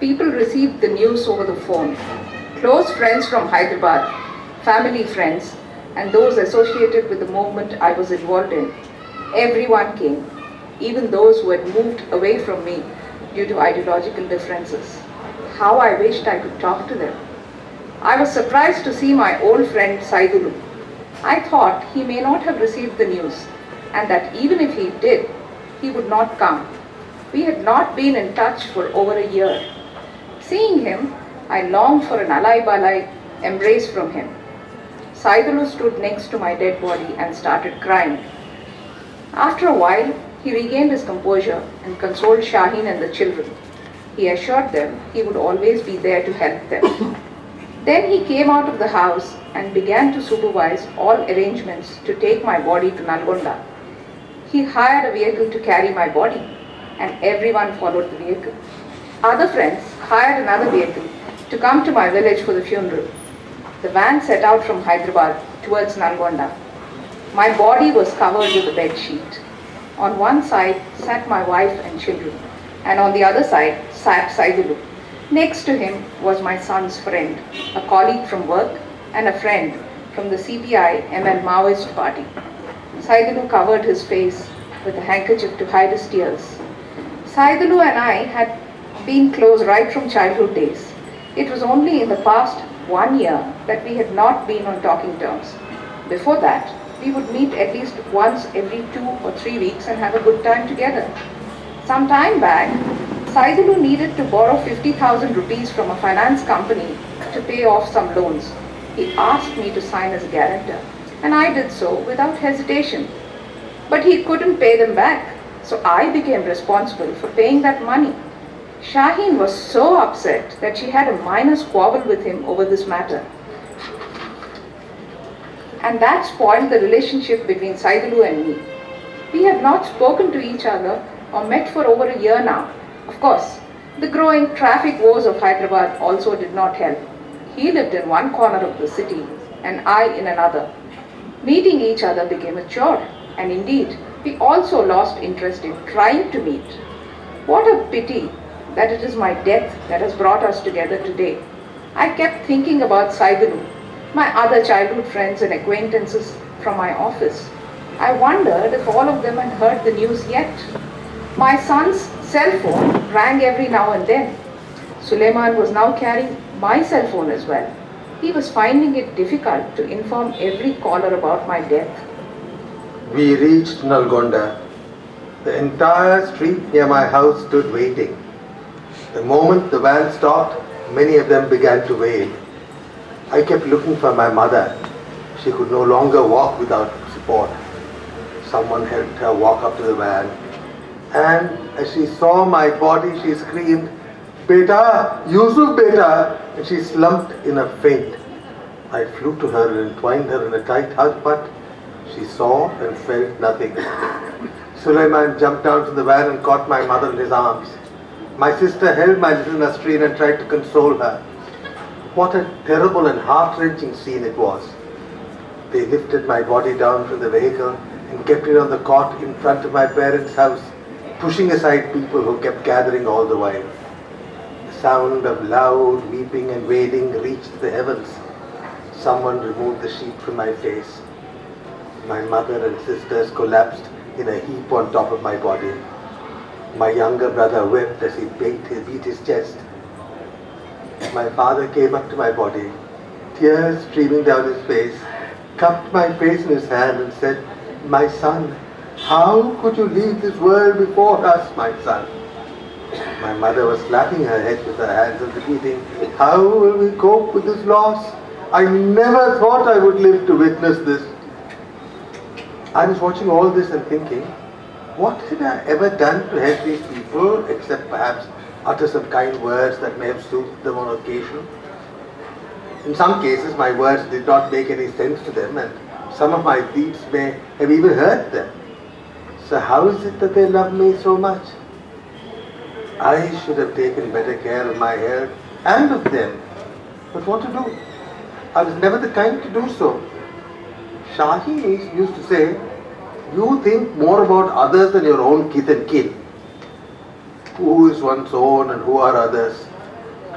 People received the news over the phone. Close friends from Hyderabad, family friends, and those associated with the movement I was involved in. Everyone came, even those who had moved away from me due to ideological differences. How I wished I could talk to them. I was surprised to see my old friend Saidulu. I thought he may not have received the news, and that even if he did, he would not come. We had not been in touch for over a year. Seeing him, I longed for an alai-balai embrace from him. Saidulu stood next to my dead body and started crying. After a while, he regained his composure and consoled Shaheen and the children. He assured them he would always be there to help them. Then he came out of the house and began to supervise all arrangements to take my body to Nalgonda. He hired a vehicle to carry my body, and everyone followed the vehicle. Other friends hired another vehicle to come to my village for the funeral. The van set out from Hyderabad towards Nalgonda. My body was covered with a bed sheet. On one side sat my wife and children, and on the other side sat Saidulu. Next to him was my son's friend, a colleague from work, and a friend from the CPI-ML Maoist party. Saidulu covered his face with a handkerchief to hide his tears. Saidulu and I had been close right from childhood days. It was only in the past 1 year that we had not been on talking terms. Before that, we would meet at least once every 2 or 3 weeks and have a good time together. Some time back, Saidulu needed to borrow 50,000 rupees from a finance company to pay off some loans. He asked me to sign as guarantor, and I did so without hesitation. But he couldn't pay them back, so I became responsible for paying that money. Shaheen was so upset that she had a minor squabble with him over this matter. And that spoiled the relationship between Saidulu and me. We had not spoken to each other or met for over a year now. Of course, the growing traffic woes of Hyderabad also did not help. He lived in one corner of the city and I in another. Meeting each other became a chore, and indeed, we also lost interest in trying to meet. What a pity that it is my death that has brought us together today. I kept thinking about Saidalu, my other childhood friends and acquaintances from my office. I wondered if all of them had heard the news yet. My son's cell phone rang every now and then. Suleiman was now carrying my cell phone as well. He was finding it difficult to inform every caller about my death. We reached Nalgonda. The entire street near my house stood waiting. The moment the van stopped, many of them began to wail. I kept looking for my mother. She could no longer walk without support. Someone helped her walk up to the van. And as she saw my body, she screamed, "Beta, Yusuf Beta!" and she slumped in a faint. I flew to her and entwined her in a tight hug, but she saw and felt nothing. Suleiman jumped down to the van and caught my mother in his arms. My sister held my little Nasreen and tried to console her. What a terrible and heart-wrenching scene it was. They lifted my body down from the vehicle and kept it on the cot in front of my parents' house, pushing aside people who kept gathering all the while. The sound of loud weeping and wailing reached the heavens. Someone removed the sheet from my face. My mother and sisters collapsed in a heap on top of my body. My younger brother wept as he beat his chest. My father came up to my body, tears streaming down his face, cupped my face in his hand and said, "My son, how could you leave this world before us, my son?" My mother was slapping her head with her hands and repeating, "How will we cope with this loss? I never thought I would live to witness this." I was watching all this and thinking, what had I ever done to help these people, except perhaps utter some kind words that may have soothed them on occasion? In some cases, my words did not make any sense to them, and some of my deeds may have even hurt them. So how is it that they love me so much? I should have taken better care of my health and of them. But what to do? I was never the kind to do so. Shahi used to say, "You think more about others than your own kith and kin." Who is one's own and who are others?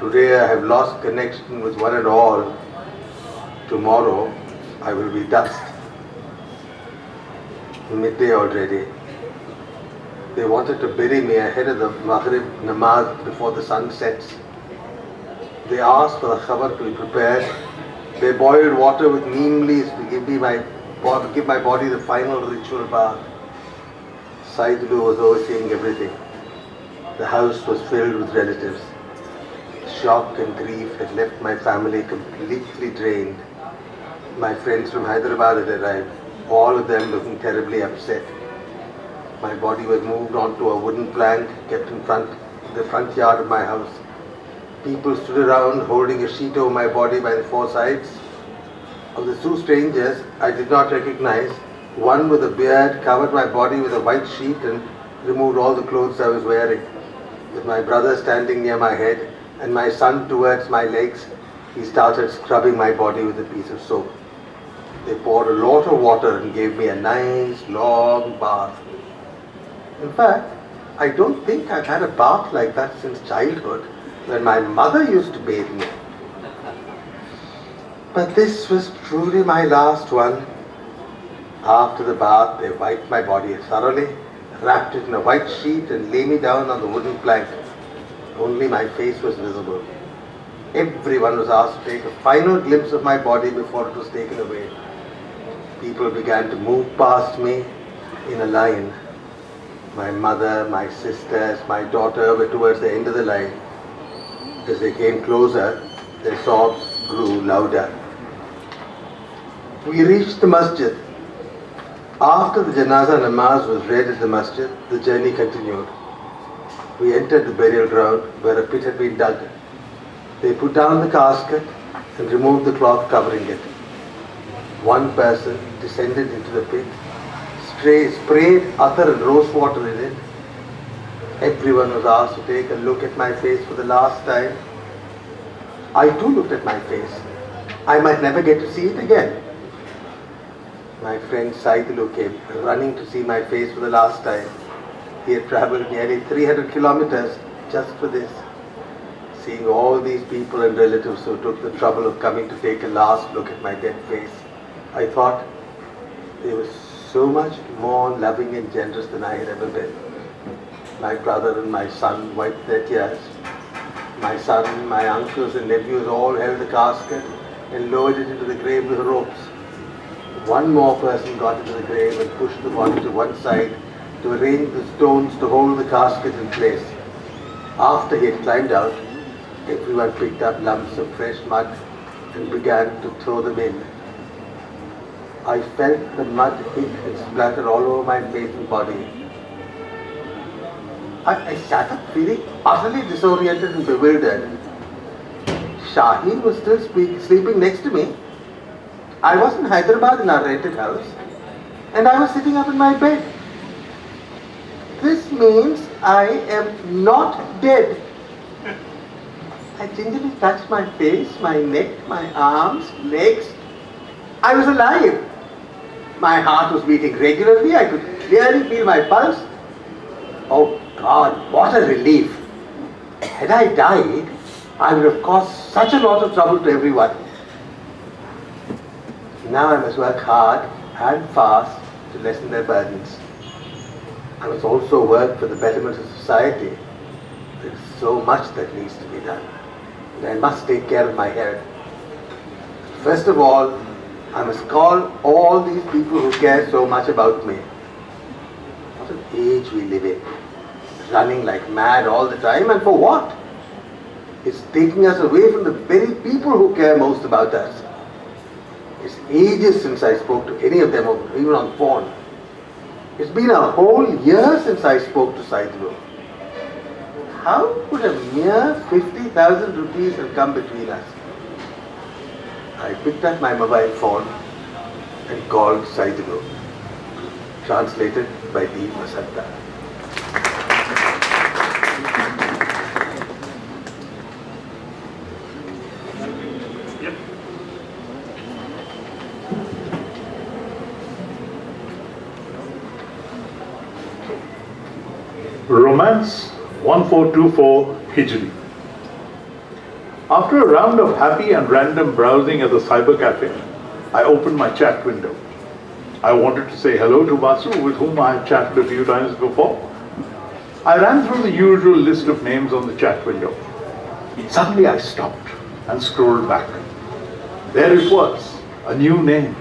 Today I have lost connection with one and all. Tomorrow I will be dust. Midday already. They wanted to bury me ahead of the Maghrib Namaz before the sun sets. They asked for the khabar to be prepared. They boiled water with neem leaves to give my body the final ritual bath. Saidalu was overseeing everything. The house was filled with relatives. Shock and grief had left my family completely drained. My friends from Hyderabad had arrived, all of them looking terribly upset. My body was moved onto a wooden plank kept in the front yard of my house. People stood around holding a sheet over my body by the four sides. Of the two strangers I did not recognize, one with a beard covered my body with a white sheet and removed all the clothes I was wearing. With my brother standing near my head and my son towards my legs, he started scrubbing my body with a piece of soap. They poured a lot of water and gave me a nice long bath. In fact, I don't think I've had a bath like that since childhood, when my mother used to bathe me. But this was truly my last one. After the bath, they wiped my body thoroughly, wrapped it in a white sheet and lay me down on the wooden plank. Only my face was visible. Everyone was asked to take a final glimpse of my body before it was taken away. People began to move past me in a line. My mother, my sisters, my daughter were towards the end of the line. As they came closer, their sobs grew louder. We reached the masjid. After the janazah namaz was read at the masjid, the journey continued. We entered the burial ground where a pit had been dug. They put down the casket and removed the cloth covering it. One person descended into the pit, sprayed attar and rose water in it. Everyone was asked to take a look at my face for the last time. I too looked at my face. I might never get to see it again. My friend Saitulu came running to see my face for the last time. He had travelled nearly 300 kilometers just for this. Seeing all these people and relatives who took the trouble of coming to take a last look at my dead face, I thought they were so much more loving and generous than I had ever been. My brother and my son wiped their tears. My son, my uncles and nephews all held the casket and lowered it into the grave with ropes. One more person got into the grave and pushed the body to one side to arrange the stones to hold the casket in place. After he had climbed out, everyone picked up lumps of fresh mud and began to throw them in. I felt the mud hit and splatter all over my face and body. I sat up feeling utterly disoriented and bewildered. Shaheen was still sleeping next to me. I was in Hyderabad in our rented house, and I was sitting up in my bed. This means I am not dead. I gingerly touched my face, my neck, my arms, legs. I was alive. My heart was beating regularly. I could clearly feel my pulse. Oh God, what a relief. Had I died, I would have caused such a lot of trouble to everyone. Now I must work hard and fast to lessen their burdens. I must also work for the betterment of society. There is so much that needs to be done. And I must take care of my health. First of all, I must call all these people who care so much about me. What an age we live in. Running like mad all the time, and for what? It's taking us away from the very people who care most about us. It's ages since I spoke to any of them, even on phone. It's been a whole year since I spoke to Saitulu. How could a mere 50,000 rupees have come between us? I picked up my mobile phone and called Saitulu. Translated by D. Vasanta. Romance 1424 Hijri. After a round of happy and random browsing at the cyber cafe, I opened my chat window. I wanted to say hello to Vasu, with whom I had chatted a few times before. I ran through the usual list of names on the chat window. Suddenly I stopped and scrolled back. There it was, a new name,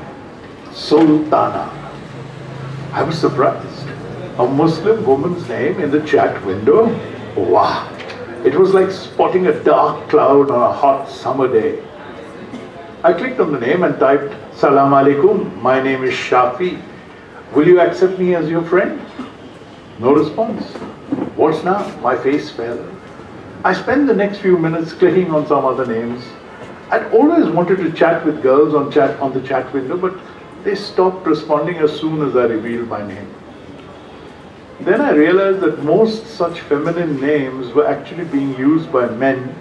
Sultana. I was surprised. A Muslim woman's name in the chat window? Wow! It was like spotting a dark cloud on a hot summer day. I clicked on the name and typed, Salam Alaikum, my name is Shafi. Will you accept me as your friend? No response. What's now? My face fell. I spent the next few minutes clicking on some other names. I'd always wanted to chat with girls on the chat window, but they stopped responding as soon as I revealed my name. Then I realized that most such feminine names were actually being used by men,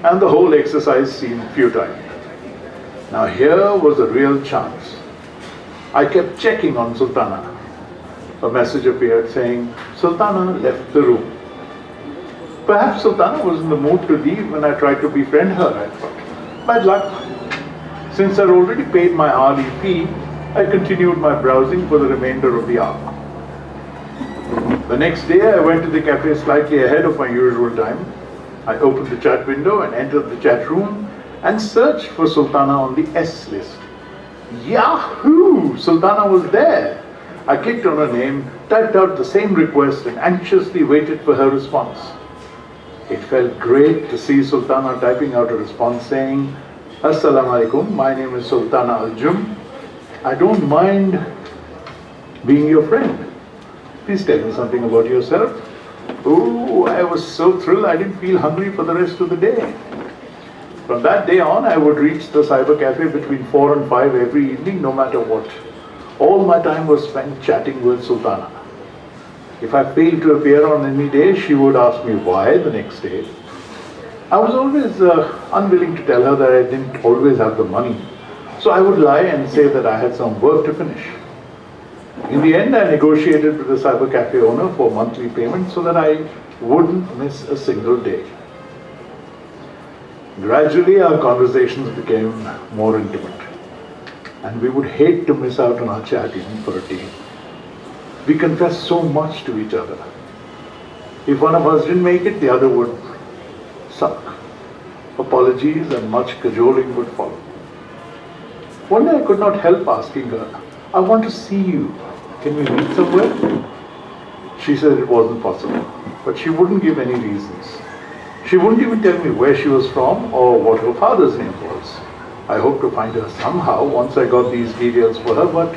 and the whole exercise seemed futile. Now here was a real chance. I kept checking on Sultana. A message appeared saying, Sultana left the room. Perhaps Sultana was in the mood to leave when I tried to befriend her, I thought. Bad luck. Since I'd already paid my hourly fee, I continued my browsing for the remainder of the hour. The next day I went to the cafe slightly ahead of my usual time. I opened the chat window and entered the chat room and searched for Sultana on the S list. Yahoo! Sultana was there. I clicked on her name, typed out the same request and anxiously waited for her response. It felt great to see Sultana typing out a response saying, Assalamu alaikum, my name is Sultana Al-Jum. I don't mind being your friend. Please tell me something about yourself. Oh, I was so thrilled I didn't feel hungry for the rest of the day. From that day on, I would reach the cyber cafe between 4 and 5 every evening, no matter what. All my time was spent chatting with Sultana. If I failed to appear on any day, she would ask me why the next day. I was always unwilling to tell her that I didn't always have the money. So I would lie and say that I had some work to finish. In the end, I negotiated with the cyber cafe owner for monthly payment so that I wouldn't miss a single day. Gradually, our conversations became more intimate, and we would hate to miss out on our chat even for a day. We confessed so much to each other. If one of us didn't make it, the other would sulk. Apologies and much cajoling would follow. One day I could not help asking her, "I want to see you. Can we meet somewhere?" She said it wasn't possible, but she wouldn't give any reasons. She wouldn't even tell me where she was from or what her father's name was. I hoped to find her somehow once I got these details for her, but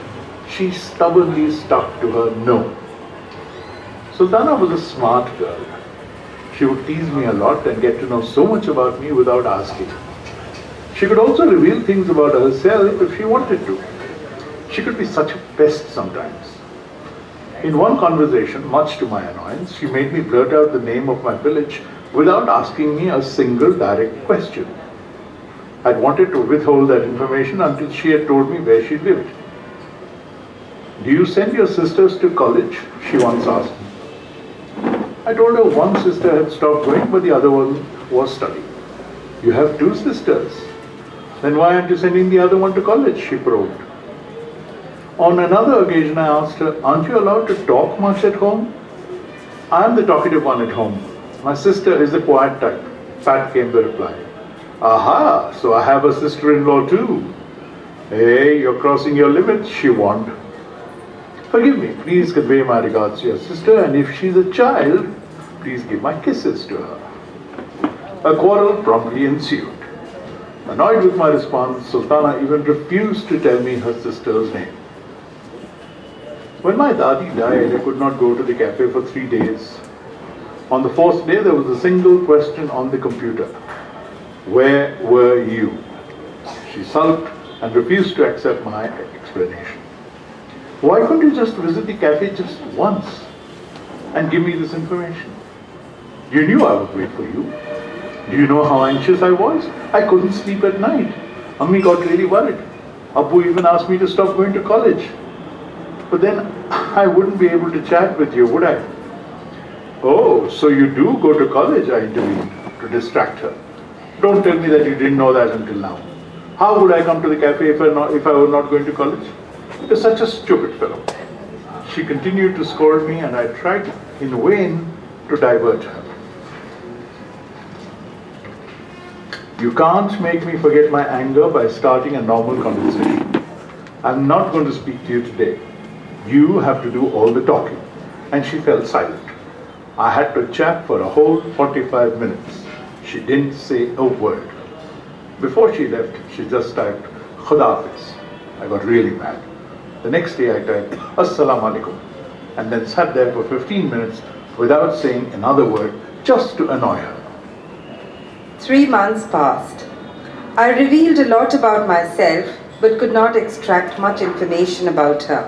she stubbornly stuck to her no. Sultana was a smart girl. She would tease me a lot and get to know so much about me without asking. She could also reveal things about herself if she wanted to. She could be such a pest sometimes. In one conversation, much to my annoyance, she made me blurt out the name of my village without asking me a single direct question. I'd wanted to withhold that information until she had told me where she lived. "Do you send your sisters to college?" she once asked me. I told her one sister had stopped going, but the other one was studying. "You have two sisters. Then why aren't you sending the other one to college?" she probed. On another occasion, I asked her, "Aren't you allowed to talk much at home?" "I'm the talkative one at home. My sister is the quiet type," Pat came the reply. "Aha, so I have a sister-in-law too." "Hey, you're crossing your limits," she warned. "Forgive me, please convey my regards to your sister, and if she's a child, please give my kisses to her." A quarrel promptly ensued. Annoyed with my response, Sultana even refused to tell me her sister's name. When my dadi died, I could not go to the cafe for 3 days. On the 4th day, there was a single question on the computer. "Where were you?" She sulked and refused to accept my explanation. "Why couldn't you just visit the cafe just once and give me this information? You knew I would wait for you. Do you know how anxious I was? I couldn't sleep at night. Ammi got really worried. Abbu even asked me to stop going to college. But then I wouldn't be able to chat with you, would I?" "Oh, so you do go to college?" I intervened to distract her. "Don't tell me that you didn't know that until now. How would I come to the cafe if I were not going to college? You're such a stupid fellow." She continued to scold me, and I tried in vain to divert her. You can't make me forget my anger by starting a normal conversation. I'm not going to speak to you today. You have to do all the talking. And she fell silent. I had to chat for a whole 45 minutes. She didn't say a word. Before she left, she just typed, "Khuda Hafiz." I got really mad. The next day I typed, "Assalamu alaikum," and then sat there for 15 minutes without saying another word, just to annoy her. 3 months passed. I revealed a lot about myself, but could not extract much information about her.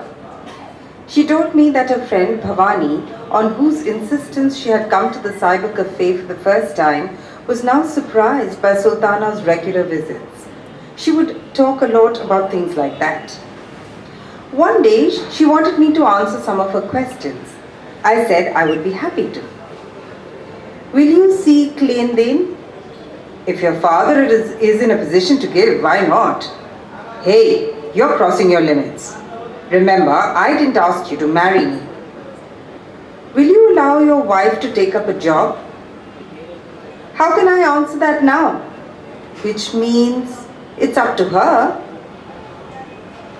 She told me that her friend Bhavani, on whose insistence she had come to the cyber cafe for the first time, was now surprised by Sultana's regular visits. She would talk a lot about things like that. One day, she wanted me to answer some of her questions. I said I would be happy to. "Will you see Clean Din? If your father is in a position to give, why not? Hey, you're crossing your limits. Remember, I didn't ask you to marry me. Will you allow your wife to take up a job?" How can I answer that now? Which means it's up to her.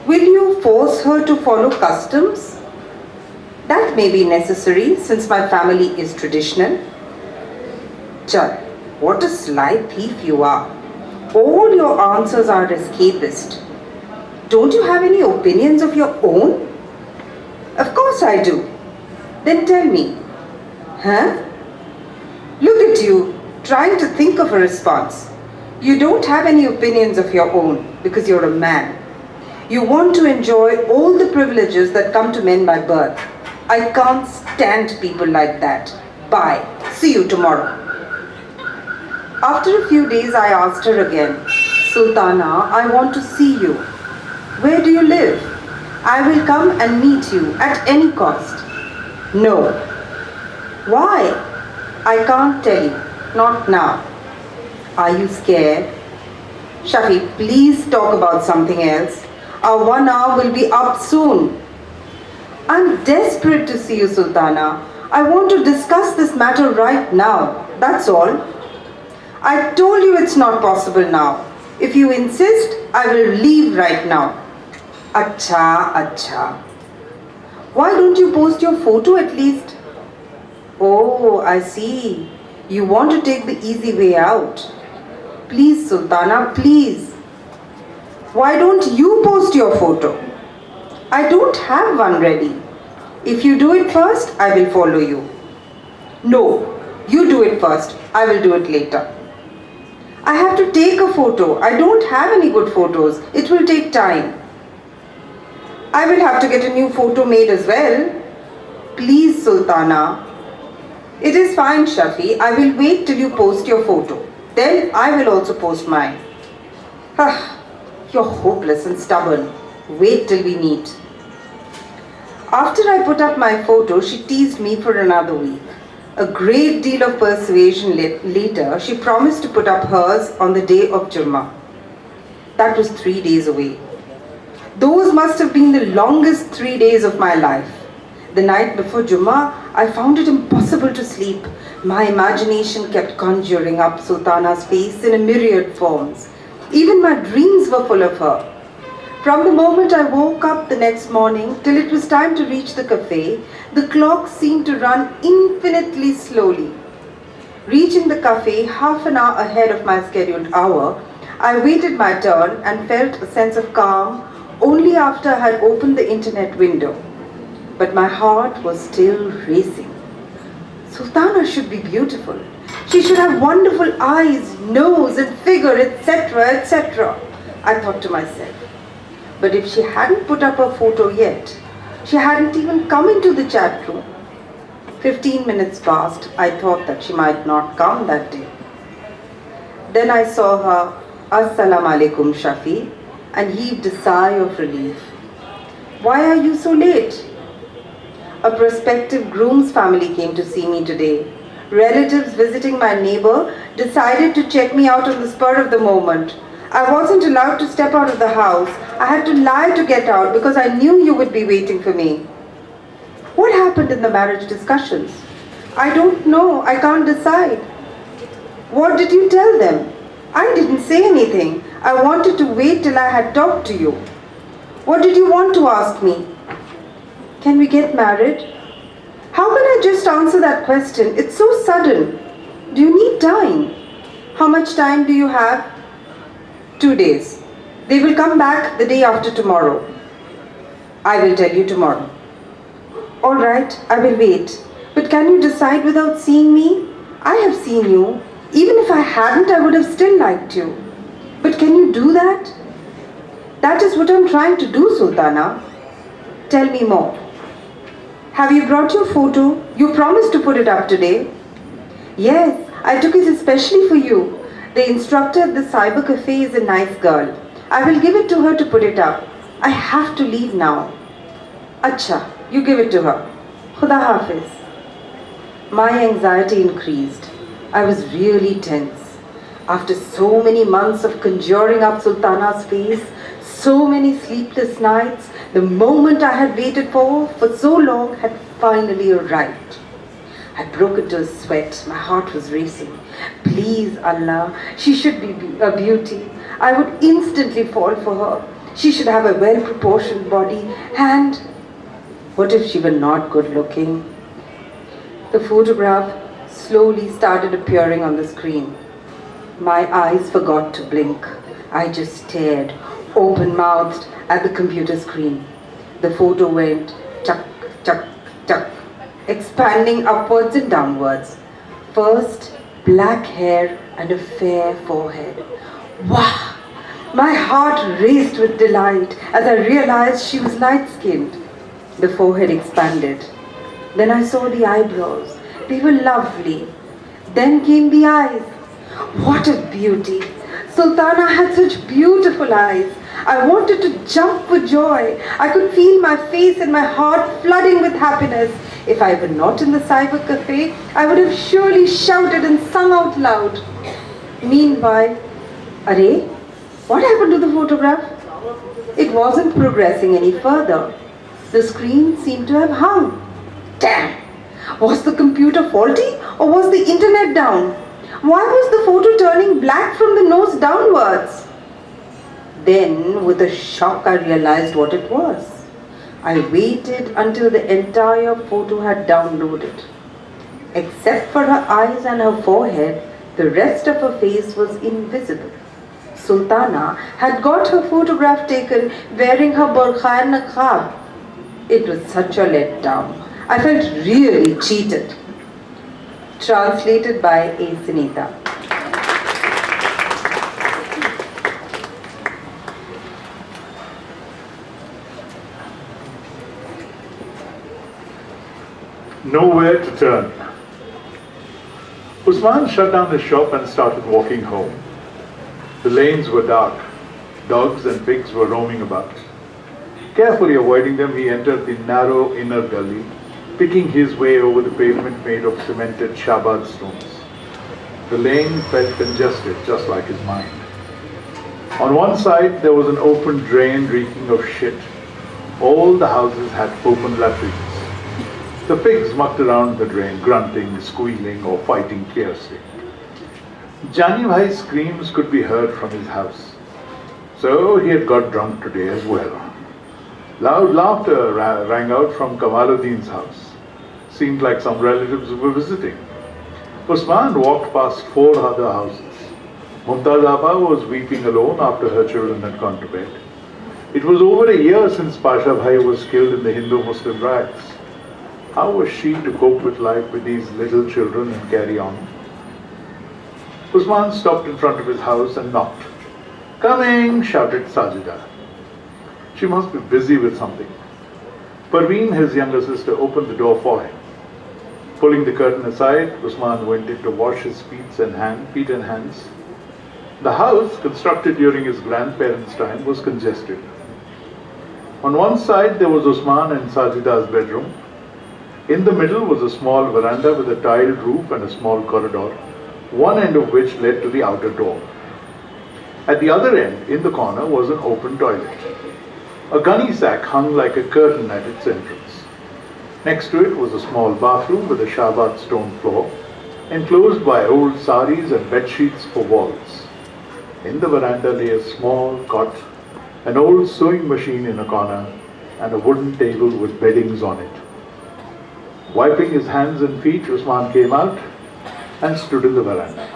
Will you force her to follow customs? That may be necessary since my family is traditional. Chal, what a sly thief you are. All your answers are escapist. Don't you have any opinions of your own? Of course I do. Then tell me. Huh? Look at you, trying to think of a response. You don't have any opinions of your own because you're a man. You want to enjoy all the privileges that come to men by birth. I can't stand people like that. Bye. See you tomorrow. After a few days, I asked her again, Sultana, I want to see you. Where do you live? I will come and meet you at any cost. No. Why? I can't tell you. Not now. Are you scared? Shafi, please talk about something else. Our 1 hour will be up soon. I'm desperate to see you, Sultana. I want to discuss this matter right now. That's all. I told you it's not possible now. If you insist, I will leave right now. Acha, acha. Why don't you post your photo at least? Oh, I see. You want to take the easy way out. Please, Sultana, please. Why don't you post your photo? I don't have one ready. If you do it first, I will follow you. No, you do it first. I will do it later. I have to take a photo. I don't have any good photos. It will take time. I will have to get a new photo made as well. Please, Sultana. It is fine, Shafi. I will wait till you post your photo. Then I will also post mine. You're hopeless and stubborn. Wait till we meet. After I put up my photo, she teased me for another week. A great deal of persuasion later, she promised to put up hers on the day of Jummah. That was 3 days away. Those must have been the longest 3 days of my life. The night before Jummah, I found it impossible to sleep. My imagination kept conjuring up Sultana's face in a myriad forms. Even my dreams were full of her. From the moment I woke up the next morning till it was time to reach the cafe, the clock seemed to run infinitely slowly. Reaching the cafe half an hour ahead of my scheduled hour, I waited my turn and felt a sense of calm only after I had opened the internet window. But my heart was still racing. Sultana should be beautiful. She should have wonderful eyes, nose and figure, etc., etc., I thought to myself. But if she hadn't put up her photo yet, she hadn't even come into the chat room. 15 minutes passed. I thought that she might not come that day. Then I saw her, Assalamu alaikum Shafi, and heaved a sigh of relief. Why are you so late? A prospective groom's family came to see me today. Relatives visiting my neighbor decided to check me out on the spur of the moment. I wasn't allowed to step out of the house. I had to lie to get out because I knew you would be waiting for me. What happened in the marriage discussions? I don't know. I can't decide. What did you tell them? I didn't say anything. I wanted to wait till I had talked to you. What did you want to ask me? Can we get married? How can I just answer that question? It's so sudden. Do you need time? How much time do you have? 2 days. They will come back the day after tomorrow. I will tell you tomorrow. All right, I will wait. But can you decide without seeing me? I have seen you. Even if I hadn't, I would have still liked you. But can you do that? That is what I'm trying to do, Sultana. Tell me more. Have you brought your photo? You promised to put it up today. Yes, I took it especially for you. The instructor at the cyber cafe is a nice girl. I will give it to her to put it up. I have to leave now. Acha, you give it to her. Khuda Hafiz. My anxiety increased. I was really tense. After so many months of conjuring up Sultana's face, so many sleepless nights, the moment I had waited for so long had finally arrived. I broke into a sweat. My heart was racing. Please, Allah, she should be a beauty. I would instantly fall for her. She should have a well-proportioned body and what if she were not good looking? The photograph slowly started appearing on the screen. My eyes forgot to blink. I just stared, open-mouthed, at the computer screen. The photo went tuck, tuck, tuck, expanding upwards and downwards. First, black hair and a fair forehead. Wow! My heart raced with delight as I realized she was light-skinned. The forehead expanded. Then I saw the eyebrows. They were lovely. Then came the eyes. What a beauty! Sultana had such beautiful eyes. I wanted to jump with joy. I could feel my face and my heart flooding with happiness. If I were not in the cyber cafe, I would have surely shouted and sung out loud. Meanwhile, Arey, what happened to the photograph? It wasn't progressing any further. The screen seemed to have hung. Damn! Was the computer faulty or was the internet down? Why was the photo turning black from the nose downwards? Then, with a shock, I realized what it was. I waited until the entire photo had downloaded. Except for her eyes and her forehead, the rest of her face was invisible. Sultana had got her photograph taken wearing her burqa and niqab. It was such a letdown. I felt really cheated. Translated by A. Sunita. Nowhere to turn. Usman shut down his shop and started walking home. The lanes were dark. Dogs and pigs were roaming about. Carefully avoiding them, he entered the narrow inner gully, picking his way over the pavement made of cemented shabad stones. The lane felt congested, just like his mind. On one side, there was an open drain reeking of shit. All the houses had open latrines. The pigs mucked around the drain, grunting, squealing, or fighting fiercely. Jani Bhai's screams could be heard from his house. So he had got drunk today as well. Loud laughter rang out from Kamaluddin's house. Seemed like some relatives were visiting. Usman walked past 4 other houses. Mumtaz Appa was weeping alone after her children had gone to bed. It was over a year since Pasha Bhai was killed in the Hindu-Muslim riots. How was she to cope with life with these little children and carry on? Usman stopped in front of his house and knocked. "Coming!" shouted Sajida. She must be busy with something. Parveen, his younger sister, opened the door for him. Pulling the curtain aside, Usman went in to wash his feet and hands. The house, constructed during his grandparents' time, was congested. On one side there was Usman and Sajida's bedroom. In the middle was a small veranda with a tiled roof and a small corridor, one end of which led to the outer door. At the other end, in the corner, was an open toilet. A gunny sack hung like a curtain at its entrance. Next to it was a small bathroom with a shabat stone floor, enclosed by old saris and bed sheets for walls. In the veranda lay a small cot, an old sewing machine in a corner, and a wooden table with beddings on it. Wiping his hands and feet, Usman came out and stood in the veranda.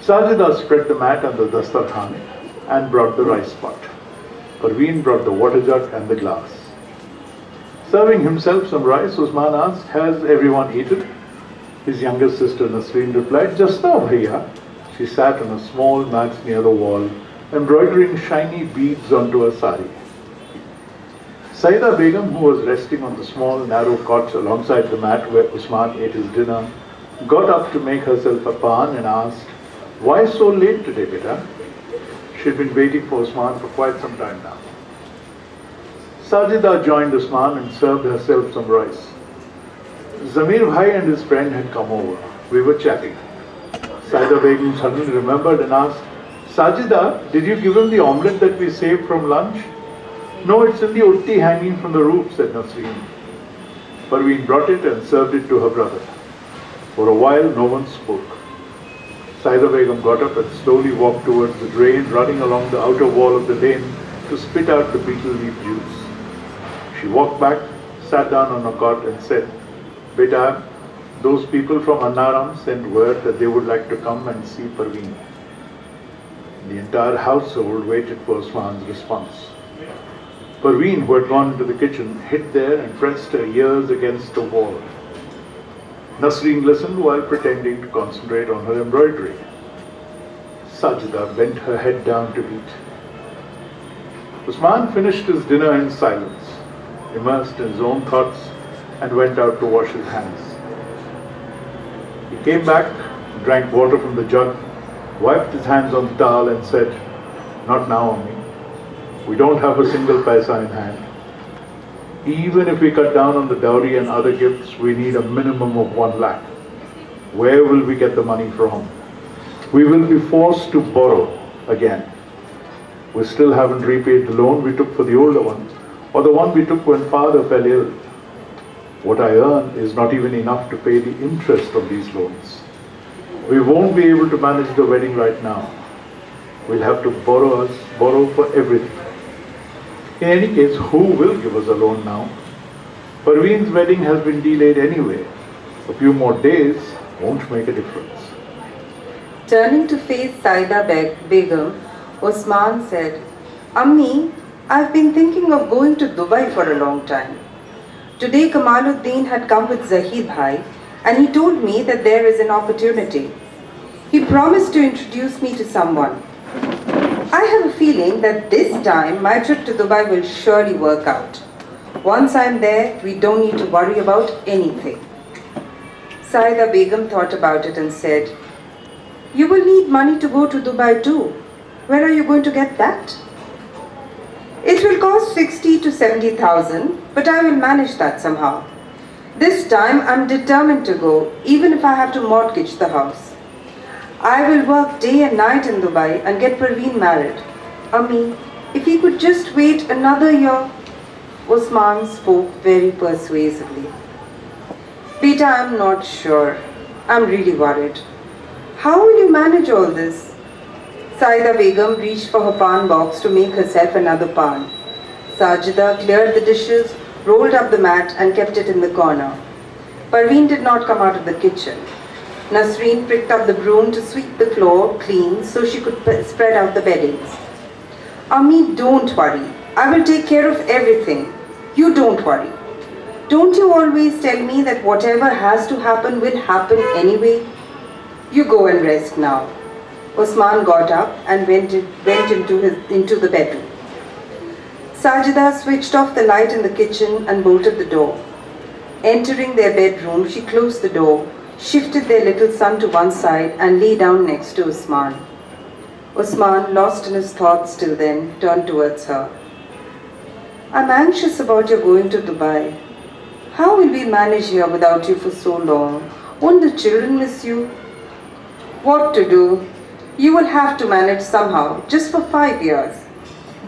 Sajida spread the mat on the dastarkhan and brought the rice pot. Parveen brought the water jug and the glass. Serving himself some rice, Usman asked, "Has everyone eaten?" His younger sister Nasreen replied, "Just now, Bhaiya." She sat on a small mat near the wall, embroidering shiny beads onto her sari. Saida Begum, who was resting on the small narrow cot alongside the mat where Usman ate his dinner, got up to make herself a pan and asked, "Why so late today, beta?" She'd been waiting for Usman for quite some time now. Sajida joined Usman and served herself some rice. Zamir Bhai and his friend had come over. We were chatting. Saida Begum suddenly remembered and asked, "Sajida, did you give him the omelette that we saved from lunch?" "No, it's in the utti hanging from the roof," said Nasreen. Parveen brought it and served it to her brother. For a while, no one spoke. Saida Begum got up and slowly walked towards the drain running along the outer wall of the lane to spit out the beetle leaf juice. She walked back, sat down on a cot and said, "Beta, those people from Annaram sent word that they would like to come and see Parveen." The entire household waited for Usman's response. Parveen, who had gone into the kitchen, hid there and pressed her ears against the wall. Nasreen listened while pretending to concentrate on her embroidery. Sajida bent her head down to eat. Usman finished his dinner in silence, immersed in his own thoughts, and went out to wash his hands. He came back, drank water from the jug, wiped his hands on the towel and said, "Not now, Ammi. We don't have a single paisa in hand. Even if we cut down on the dowry and other gifts, we need a minimum of 1 lakh. Where will we get the money from? We will be forced to borrow again. We still haven't repaid the loan we took for the older one, or the one we took when father fell ill. What I earn is not even enough to pay the interest of these loans. We won't be able to manage the wedding right now. We'll have to borrow for everything. In any case, who will give us a loan now? Parveen's wedding has been delayed anyway. A few more days won't make a difference." Turning to face Saida Begum, Usman said, "Ammi, I've been thinking of going to Dubai for a long time. Today Kamaluddin had come with Zahir Bhai and he told me that there is an opportunity. He promised to introduce me to someone. I have a feeling that this time my trip to Dubai will surely work out. Once I'm there, we don't need to worry about anything." Saida Begum thought about it and said, "You will need money to go to Dubai too. Where are you going to get that?" "It will cost 60 to 70,000, but I will manage that somehow. This time I'm determined to go, even if I have to mortgage the house. I will work day and night in Dubai and get Parveen married. Ammi, if he could just wait another year." Usman spoke very persuasively. "Beta, I'm not sure. I'm really worried. How will you manage all this?" Saida Begum reached for her pan box to make herself another pan. Sajida cleared the dishes, rolled up the mat and kept it in the corner. Parveen did not come out of the kitchen. Nasreen picked up the broom to sweep the floor clean so she could spread out the beddings. "Ammi, don't worry. I will take care of everything. You don't worry. Don't you always tell me that whatever has to happen will happen anyway? You go and rest now." Usman got up and went into the bedroom. Sajida switched off the light in the kitchen and bolted the door. Entering their bedroom, she closed the door, shifted their little son to one side and lay down next to Usman. Usman, lost in his thoughts till then, turned towards her. "I'm anxious about your going to Dubai. How will we manage here without you for so long? Won't the children miss you?" "What to do? You will have to manage somehow, just for 5 years.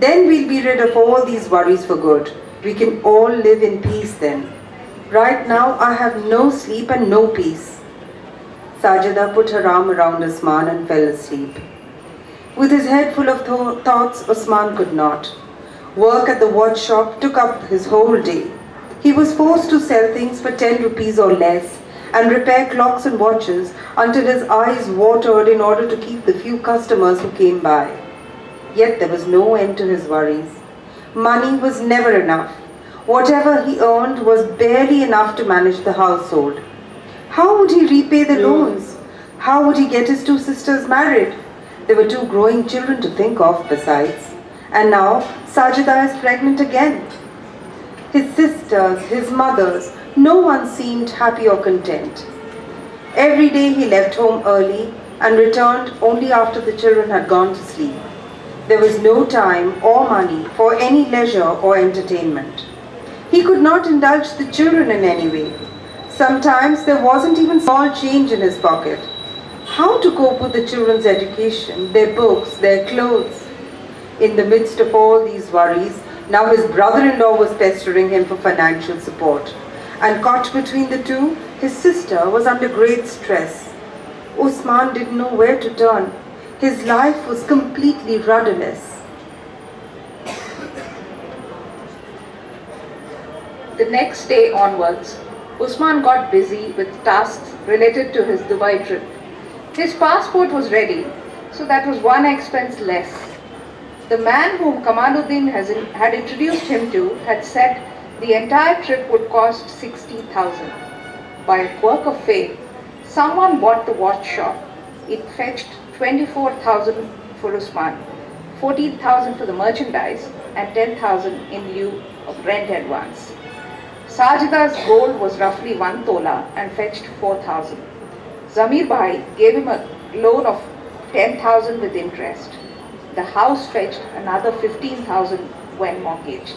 Then we'll be rid of all these worries for good. We can all live in peace then. Right now I have no sleep and no peace." Sajida put her arm around Usman and fell asleep. With his head full of thoughts, Usman could not. Work at the watch shop took up his whole day. He was forced to sell things for 10 rupees or less and repair clocks and watches until his eyes watered in order to keep the few customers who came by. Yet there was no end to his worries. Money was never enough. Whatever he earned was barely enough to manage the household. How would he repay the loans? How would he get his 2 sisters married? There were 2 growing children to think of besides. And now Sajida is pregnant again. His sisters, his mothers, no one seemed happy or content. Every day he left home early and returned only after the children had gone to sleep. There was no time or money for any leisure or entertainment. He could not indulge the children in any way. Sometimes there wasn't even small change in his pocket. How to cope with the children's education, their books, their clothes? In the midst of all these worries, now his brother-in-law was pestering him for financial support. And caught between the two, his sister was under great stress. Usman didn't know where to turn. His life was completely rudderless. The next day onwards, Usman got busy with tasks related to his Dubai trip. His passport was ready, so that was one expense less. The man whom Kamaluddin had introduced him to had said the entire trip would cost 60,000. By a quirk of fate, someone bought the watch shop. It fetched 24,000 for Usman, 14,000 for the merchandise, and 10,000 in lieu of rent advance. Sajida's gold was roughly 1 tola and fetched 4,000. Zamir Bhai gave him a loan of 10,000 with interest. The house fetched another 15,000 when mortgaged.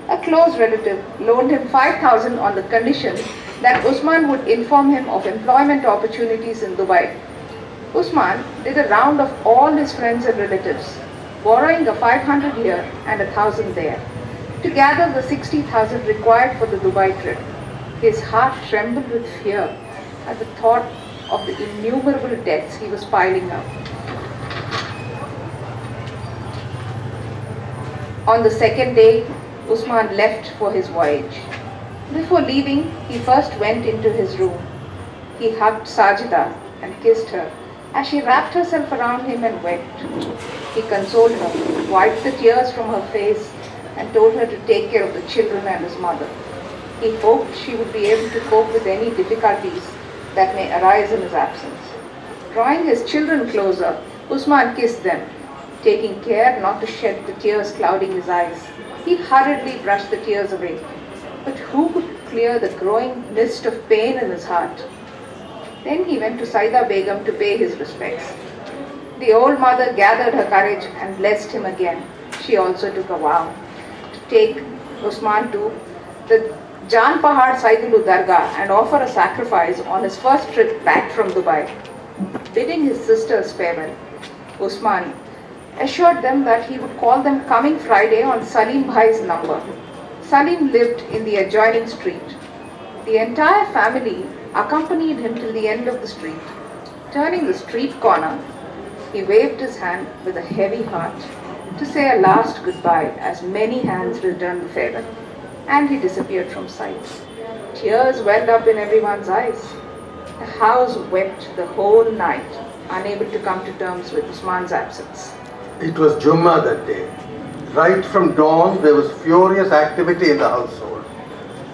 A close relative loaned him 5,000 on the condition that Usman would inform him of employment opportunities in Dubai. Usman did a round of all his friends and relatives, borrowing a 500 here and 1,000 there, to gather the 60,000 required for the Dubai trip. His heart trembled with fear at the thought of the innumerable debts he was piling up. On the second day, Usman left for his voyage. Before leaving, he first went into his room. He hugged Sajida and kissed her as she wrapped herself around him and wept. He consoled her, wiped the tears from her face, and told her to take care of the children and his mother. He hoped she would be able to cope with any difficulties that may arise in his absence. Drawing his children closer, Usman kissed them, taking care not to shed the tears clouding his eyes. He hurriedly brushed the tears away. But who could clear the growing mist of pain in his heart? Then he went to Saida Begum to pay his respects. The old mother gathered her courage and blessed him again. She also took a vow to take Usman to the Jan Pahad Saidulu Dargah and offer a sacrifice on his first trip back from Dubai. Bidding his sisters farewell, Usman assured them that he would call them coming Friday on Salim Bhai's number. Salim lived in the adjoining street. The entire family accompanied him till the end of the street. Turning the street corner, he waved his hand with a heavy heart to say a last goodbye as many hands returned the farewell, and he disappeared from sight. Tears welled up in everyone's eyes. The house wept the whole night, unable to come to terms with Usman's absence. It was Jummah that day. Right from dawn, there was furious activity in the household.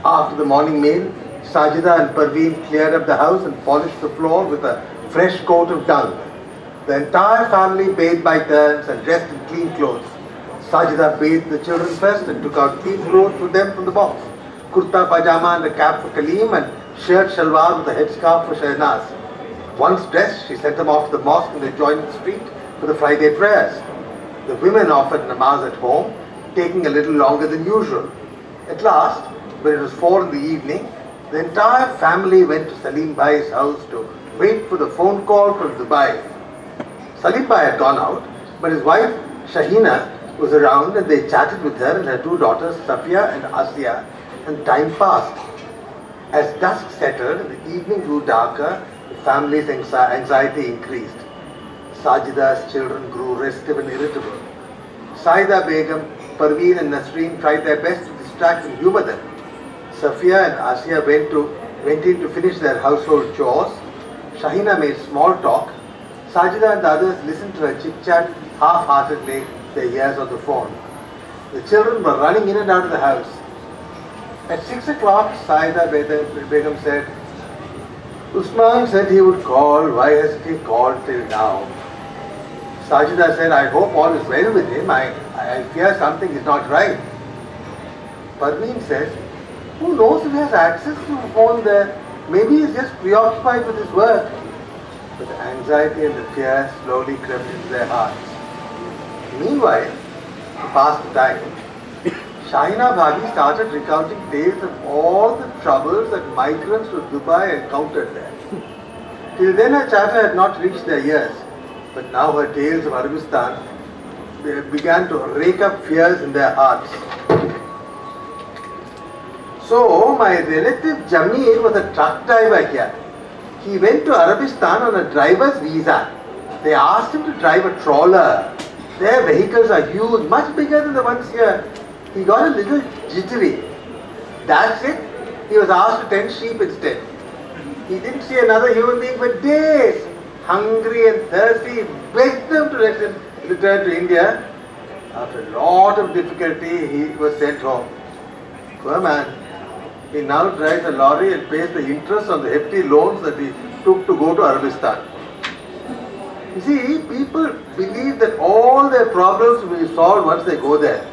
After the morning meal, Sajida and Parveen cleared up the house and polished the floor with a fresh coat of dung. The entire family bathed by turns and dressed in clean clothes. Sajida bathed the children first and took out clean clothes for them from the box. Kurta, pajama and a cap for Kaleem and shirt shalwar with a headscarf for Shahnaz. Once dressed, she sent them off to the mosque in the adjoining street for the Friday prayers. The women offered namaz at home, taking a little longer than usual. At last, when it was 4 in the evening, the entire family went to Salim Bhai's house to wait for the phone call from Dubai. Salim Bhai had gone out, but his wife Shahina was around and they chatted with her and her 2 daughters Safia and Asya, and time passed. As dusk settled and the evening grew darker, the family's anxiety increased. Sajida's children grew restive and irritable. Saida Begum, Parveen and Nasreen tried their best to distract and humor them. Safia and Asya went in to finish their household chores. Shahina made small talk. Sajida and the others listened to her chit-chat half-heartedly, their ears on the phone. The children were running in and out of the house. At 6 o'clock, Saida Begum said, Usman said he would call. Why hasn't he called till now? Sajida said, I hope all is well with him. I fear something is not right. Parveen said, who knows if he has access to the phone there? Maybe he's just preoccupied with his work. But the anxiety and the fear slowly crept into their hearts. Meanwhile, to pass the time, Shahina Bhagi started recounting tales of all the troubles that migrants to Dubai encountered there. Till then her chatter had not reached their ears, but now her tales of Arabistan began to rake up fears in their hearts. So my relative Jamil was a truck driver here. He went to Arabistan on a driver's visa. They asked him to drive a trawler. Their vehicles are huge, much bigger than the ones here. He got a little jittery. That's it. He was asked to tend sheep instead. He didn't see another human being for days. Hungry and thirsty, he begged them to let him return to India. After a lot of difficulty, he was sent home. Poor man. He now drives a lorry and pays the interest on the hefty loans that he took to go to Arabistan. You see, people believe that all their problems will be solved once they go there.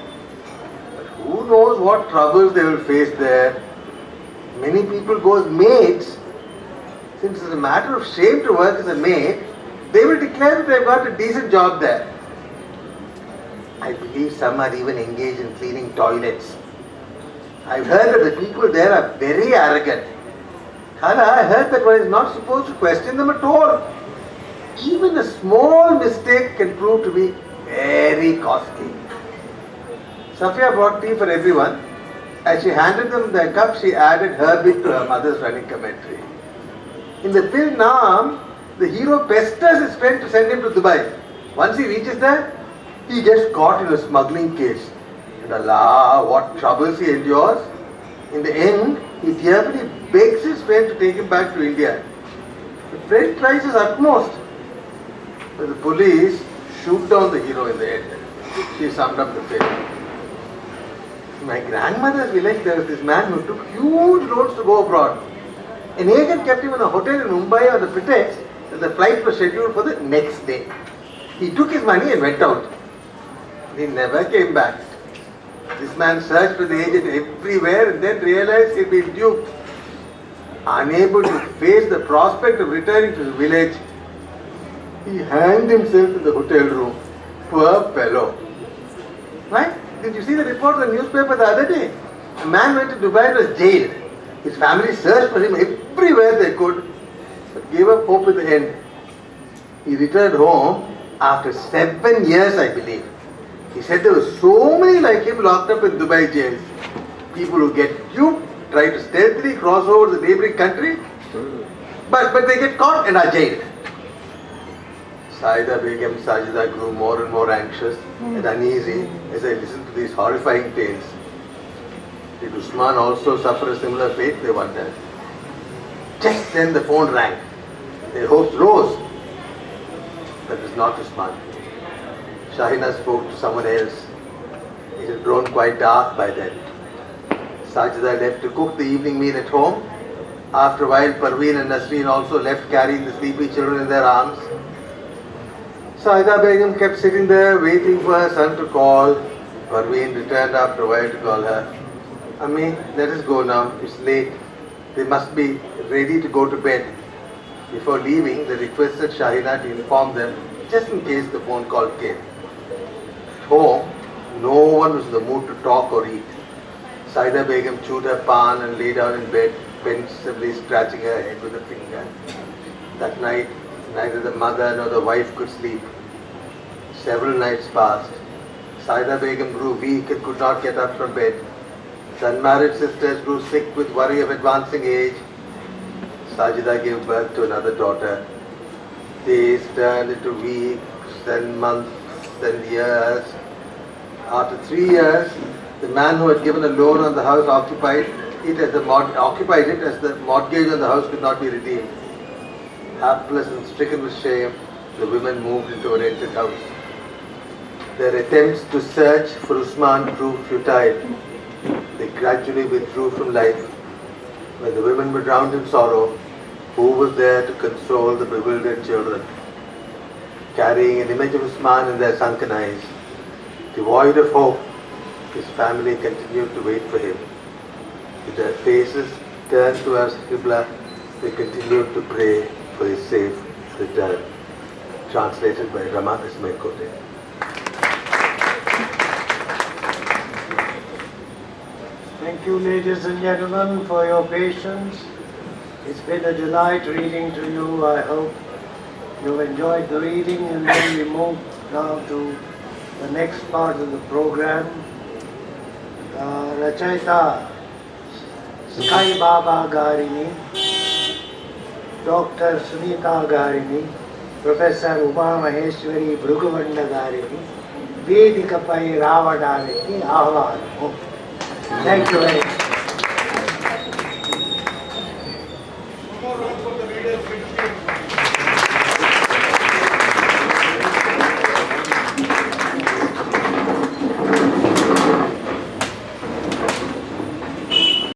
But who knows what troubles they will face there. Many people go as maids. Since it's a matter of shame to work as a maid, they will declare that they've got a decent job there. I believe some are even engaged in cleaning toilets. I've heard that the people there are very arrogant. I heard that one is not supposed to question them at all. Even a small mistake can prove to be very costly. Safia brought tea for everyone. As she handed them their cup, she added her bit to her mother's running commentary. In the film Naam, the hero pesters his friend to send him to Dubai. Once he reaches there, he gets caught in a smuggling case. And Allah, what troubles he endures. In the end, he tearfully begs his friend to take him back to India. The friend tries his utmost, but the police shoot down the hero in the end. She summed up the film. In my grandmother's village, there was this man who took huge loads to go abroad. An agent kept him in a hotel in Mumbai on the pretext that the flight was scheduled for the next day. He took his money and went out. He never came back. This man searched for the agent everywhere and then realized he'd been duped. Unable to face the prospect of returning to the village, he hanged himself in the hotel room. Poor fellow. Right? Did you see the report in the newspaper the other day? A man went to Dubai and was jailed. His family searched for him everywhere they could, but gave up hope at the end. He returned home after 7 years, I believe. He said there were so many like him locked up in Dubai jails. People who get duped, try to stealthily cross over the neighboring country, but they get caught and are jailed. Saida Begum Sajida grew more and more anxious and uneasy as I listened to these horrifying tales. Did Usman also suffer a similar fate, they wondered. Just then the phone rang. Their hopes rose. That was not Usman. Shahina spoke to someone else. It had grown quite dark by then. Sajida left to cook the evening meal at home. After a while, Parveen and Nasreen also left carrying the sleepy children in their arms. Saida Begum kept sitting there waiting for her son to call. Parveen returned after a while to call her. Ammi, let us go now. It's late. They must be ready to go to bed. Before leaving, they requested Shahina to inform them just in case the phone call came. At home, no one was in the mood to talk or eat. Saida Begum chewed her pan and lay down in bed, pensively scratching her head with a finger. That night, neither the mother nor the wife could sleep. Several nights passed. Saida Begum grew weak and could not get up from bed. The unmarried sisters grew sick with worry of advancing age. Sajida gave birth to another daughter. Days turned into weeks, then months, then years. After 3 years, the man who had given a loan on the house occupied it as the mortgage on the house could not be redeemed. Helpless and stricken with shame, the women moved into a rented house. Their attempts to search for Usman proved futile. They gradually withdrew from life. When the women were drowned in sorrow, who was there to console the bewildered children? Carrying an image of Usman in their sunken eyes, devoid of hope, his family continued to wait for him. With their faces turned towards Qibla, they continued to pray for his safe return. Translated by Rama Ismail Kote. Thank you, ladies and gentlemen, for your patience. It's been a delight reading to you. I hope you enjoyed the reading, and then we move now to the next part of the program. Rachayita Skybaaba Garini, Dr. Sunita Garini, Professor Uma Maheshwari Bhrugavanda Garini, Vedikapai Ravadaనికి ఆహ్వానము. Thank you very much.